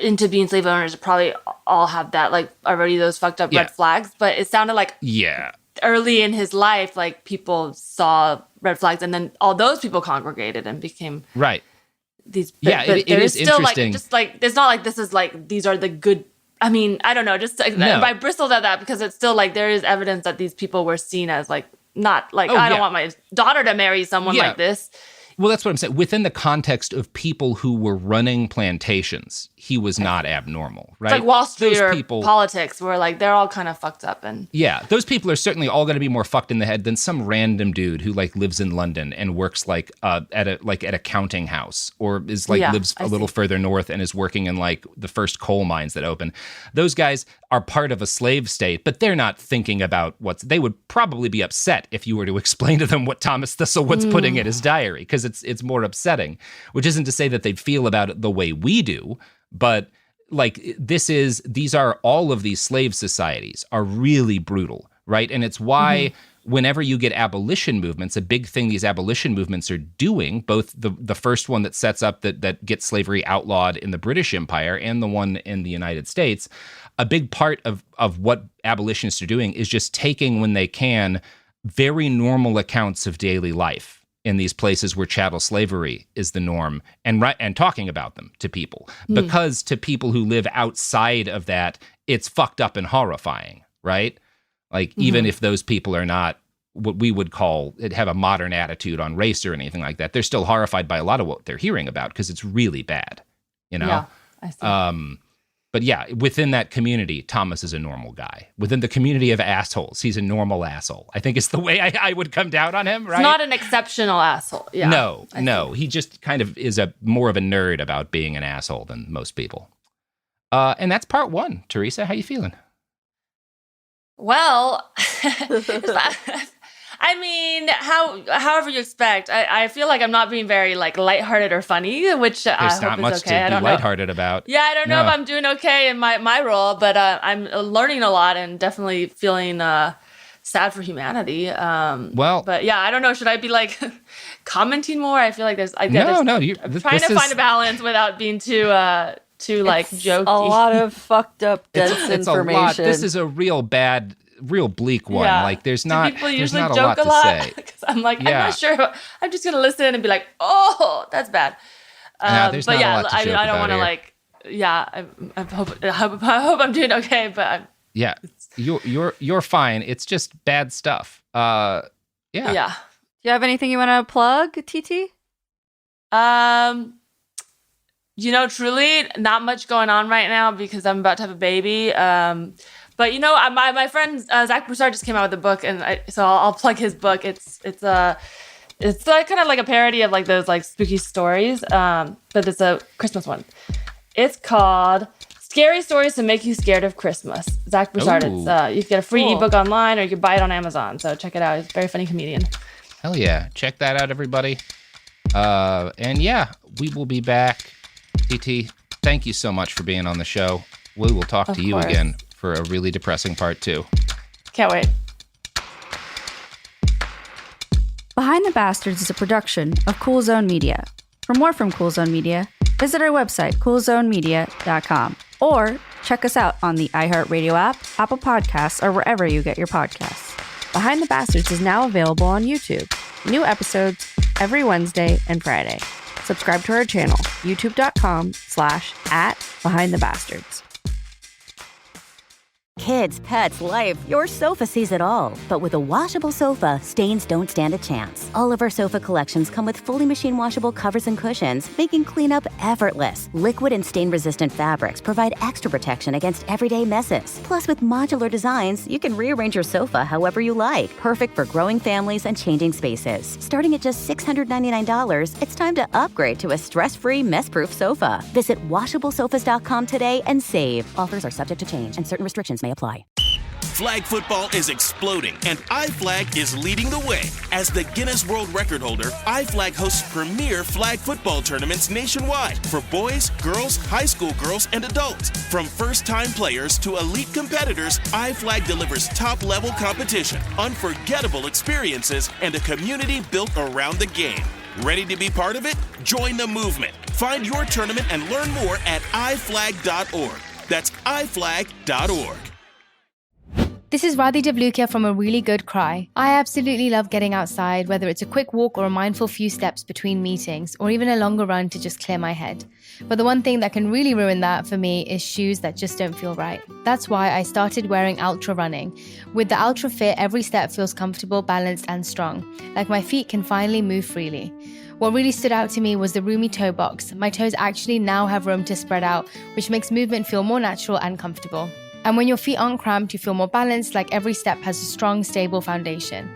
[SPEAKER 3] into being slave owners probably all have that like already those fucked up red flags. But it sounded like early in his life, like people saw red flags and then all those people congregated and became these.
[SPEAKER 2] It is
[SPEAKER 3] still
[SPEAKER 2] interesting.
[SPEAKER 3] Like just like it's not like this is like these are the good. I mean, I don't know. Just I bristled at that because it's still like there is evidence that these people were seen as like not like I don't want my daughter to marry someone like this.
[SPEAKER 2] Well, that's what I'm saying. Within the context of people who were running plantations, he was not abnormal, right?
[SPEAKER 3] It's like Wall Street or politics where like they're all kind of fucked up. And
[SPEAKER 2] those people are certainly all going to be more fucked in the head than some random dude who like lives in London and works like at a counting house or is like lives a little further north and is working in like the first coal mines that open. Those guys are part of a slave state, but they're not thinking about they would probably be upset if you were to explain to them what Thomas Thistlewood's putting in his diary because it's more upsetting, which isn't to say that they'd feel about it the way we do, but like these are all of these slave societies are really brutal, right? And it's why whenever you get abolition movements, a big thing these abolition movements are doing, both the first one that sets up that gets slavery outlawed in the British Empire and the one in the United States, a big part of what abolitionists are doing is just taking, when they can, very normal accounts of daily life in these places where chattel slavery is the norm and talking about them to people. Because to people who live outside of that, it's fucked up and horrifying, right? Like even if those people are not what we would have a modern attitude on race or anything like that, they're still horrified by a lot of what they're hearing about because it's really bad, you know?
[SPEAKER 3] Yeah, I see.
[SPEAKER 2] But yeah, within that community, Thomas is a normal guy. Within the community of assholes, he's a normal asshole. I think it's the way I would come down on him, right?
[SPEAKER 3] He's not an exceptional asshole. Yeah.
[SPEAKER 2] No. He just kind of is more of a nerd about being an asshole than most people. And that's part one. Teresa, how you feeling?
[SPEAKER 3] Well, I mean, however you expect. I feel like I'm not being very like lighthearted or funny, which I hope
[SPEAKER 2] not much
[SPEAKER 3] is okay.
[SPEAKER 2] to be lighthearted about.
[SPEAKER 3] Yeah, I don't know if I'm doing okay in my role, but I'm learning a lot and definitely feeling sad for humanity. But yeah, I don't know. Should I be like commenting more? I feel like I'm trying to find a balance without being too like jokey.
[SPEAKER 1] A lot of fucked up dense
[SPEAKER 2] it's
[SPEAKER 1] information.
[SPEAKER 2] A lot. This is a real bleak one.
[SPEAKER 3] Yeah.
[SPEAKER 2] Like there's not a lot to say.
[SPEAKER 3] Because I'm like, I'm not sure. I'm just gonna listen and be like, oh, that's bad.
[SPEAKER 2] There's not a lot to joke
[SPEAKER 3] I don't
[SPEAKER 2] about
[SPEAKER 3] want to
[SPEAKER 2] here.
[SPEAKER 3] like. Yeah, I hope I'm doing okay, but
[SPEAKER 2] you're fine. It's just bad stuff. Yeah.
[SPEAKER 1] Do you have anything you want to plug, Titi?
[SPEAKER 3] Truly not much going on right now because I'm about to have a baby. But my friend Zach Broussard just came out with a book, and so I'll plug his book. It's like kind of like a parody of like those like spooky stories, but it's a Christmas one. It's called Scary Stories to Make You Scared of Christmas. Zach Broussard. It's you can get a free ebook online, or you can buy it on Amazon. So check it out. He's a very funny comedian.
[SPEAKER 2] Hell yeah, check that out, everybody. And yeah, we will be back. TT, thank you so much for being on the show. We will talk to you again for a really depressing part 2.
[SPEAKER 3] Can't wait.
[SPEAKER 10] Behind the Bastards is a production of Cool Zone Media. For more from Cool Zone Media, visit our website, coolzonemedia.com, or check us out on the iHeartRadio app, Apple Podcasts, or wherever you get your podcasts. Behind the Bastards is now available on YouTube. New episodes
[SPEAKER 14] every Wednesday and Friday. Subscribe to our channel, youtube.com/@BehindTheBastards.
[SPEAKER 5] Kids, pets, life, your sofa sees it all. But with a washable sofa, stains don't stand a chance. All of our sofa collections come with fully machine washable covers and cushions, making cleanup effortless. Liquid and stain-resistant fabrics provide extra protection against everyday messes. Plus, with modular designs, you can rearrange your sofa however you like. Perfect for growing families and changing spaces. Starting at just $699, it's time to upgrade to a stress-free, mess-proof sofa. Visit washablesofas.com today and save. Offers are subject to change and certain restrictions may apply.
[SPEAKER 13] Flag football is exploding, and iFlag is leading the way. As the Guinness World Record holder, iFlag hosts premier flag football tournaments nationwide for boys, girls, high school girls, and adults. From first-time players to elite competitors, iFlag delivers top-level competition, unforgettable experiences, and a community built around the game. Ready to be part of it? Join the movement. Find your tournament and learn more at iflag.org. That's iflag.org.
[SPEAKER 15] This is Radhi Devlukia from A Really Good Cry. I absolutely love getting outside, whether it's a quick walk or a mindful few steps between meetings, or even a longer run to just clear my head. But the one thing that can really ruin that for me is shoes that just don't feel right. That's why I started wearing Ultra Running. With the Ultra Fit, every step feels comfortable, balanced, and strong, like my feet can finally move freely. What really stood out to me was the roomy toe box. My toes actually now have room to spread out, which makes movement feel more natural and comfortable. And when your feet aren't cramped, you feel more balanced, like every step has a strong, stable foundation.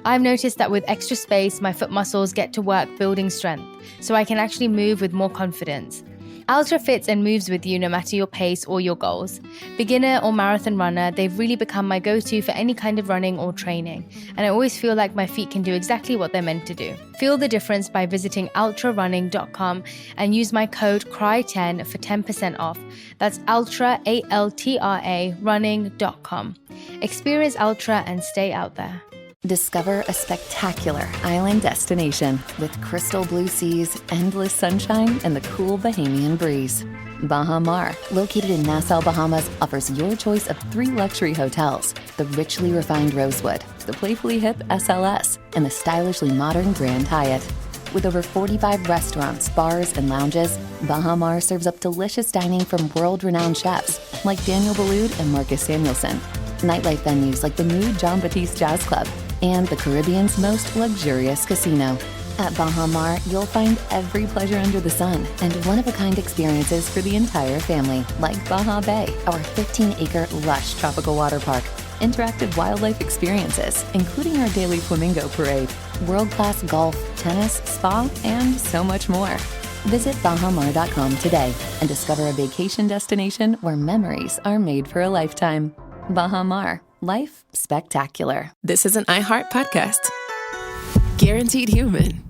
[SPEAKER 15] I've noticed that with extra space, my foot muscles get to work building strength, so I can actually move with more confidence. Ultra fits and moves with you no matter your pace or your goals. Beginner or marathon runner, they've really become my go-to for any kind of running or training, and I always feel like my feet can do exactly what they're meant to do. Feel the difference by visiting ultrarunning.com and use my code CRY10 for 10% off. That's ultra, ALTRA, running.com. Experience Ultra and stay out there.
[SPEAKER 16] Discover a spectacular island destination with crystal blue seas, endless sunshine, and the cool Bahamian breeze. Baha Mar, located in Nassau, Bahamas, offers your choice of 3 luxury hotels: the richly refined Rosewood, the playfully hip SLS, and the stylishly modern Grand Hyatt. With over 45 restaurants, bars, and lounges, Baha Mar serves up delicious dining from world-renowned chefs like Daniel Boulud and Marcus Samuelson. Nightlife venues like the new John Batiste Jazz Club, and the Caribbean's most luxurious casino. At Baha Mar, you'll find every pleasure under the sun and one-of-a-kind experiences for the entire family, like Baha Bay, our 15-acre lush tropical water park, interactive wildlife experiences, including our daily flamingo parade, world-class golf, tennis, spa, and so much more. Visit bahamar.com today and discover a vacation destination where memories are made for a lifetime. Baha Mar. Life spectacular.
[SPEAKER 4] This is an iHeart podcast. Guaranteed Human.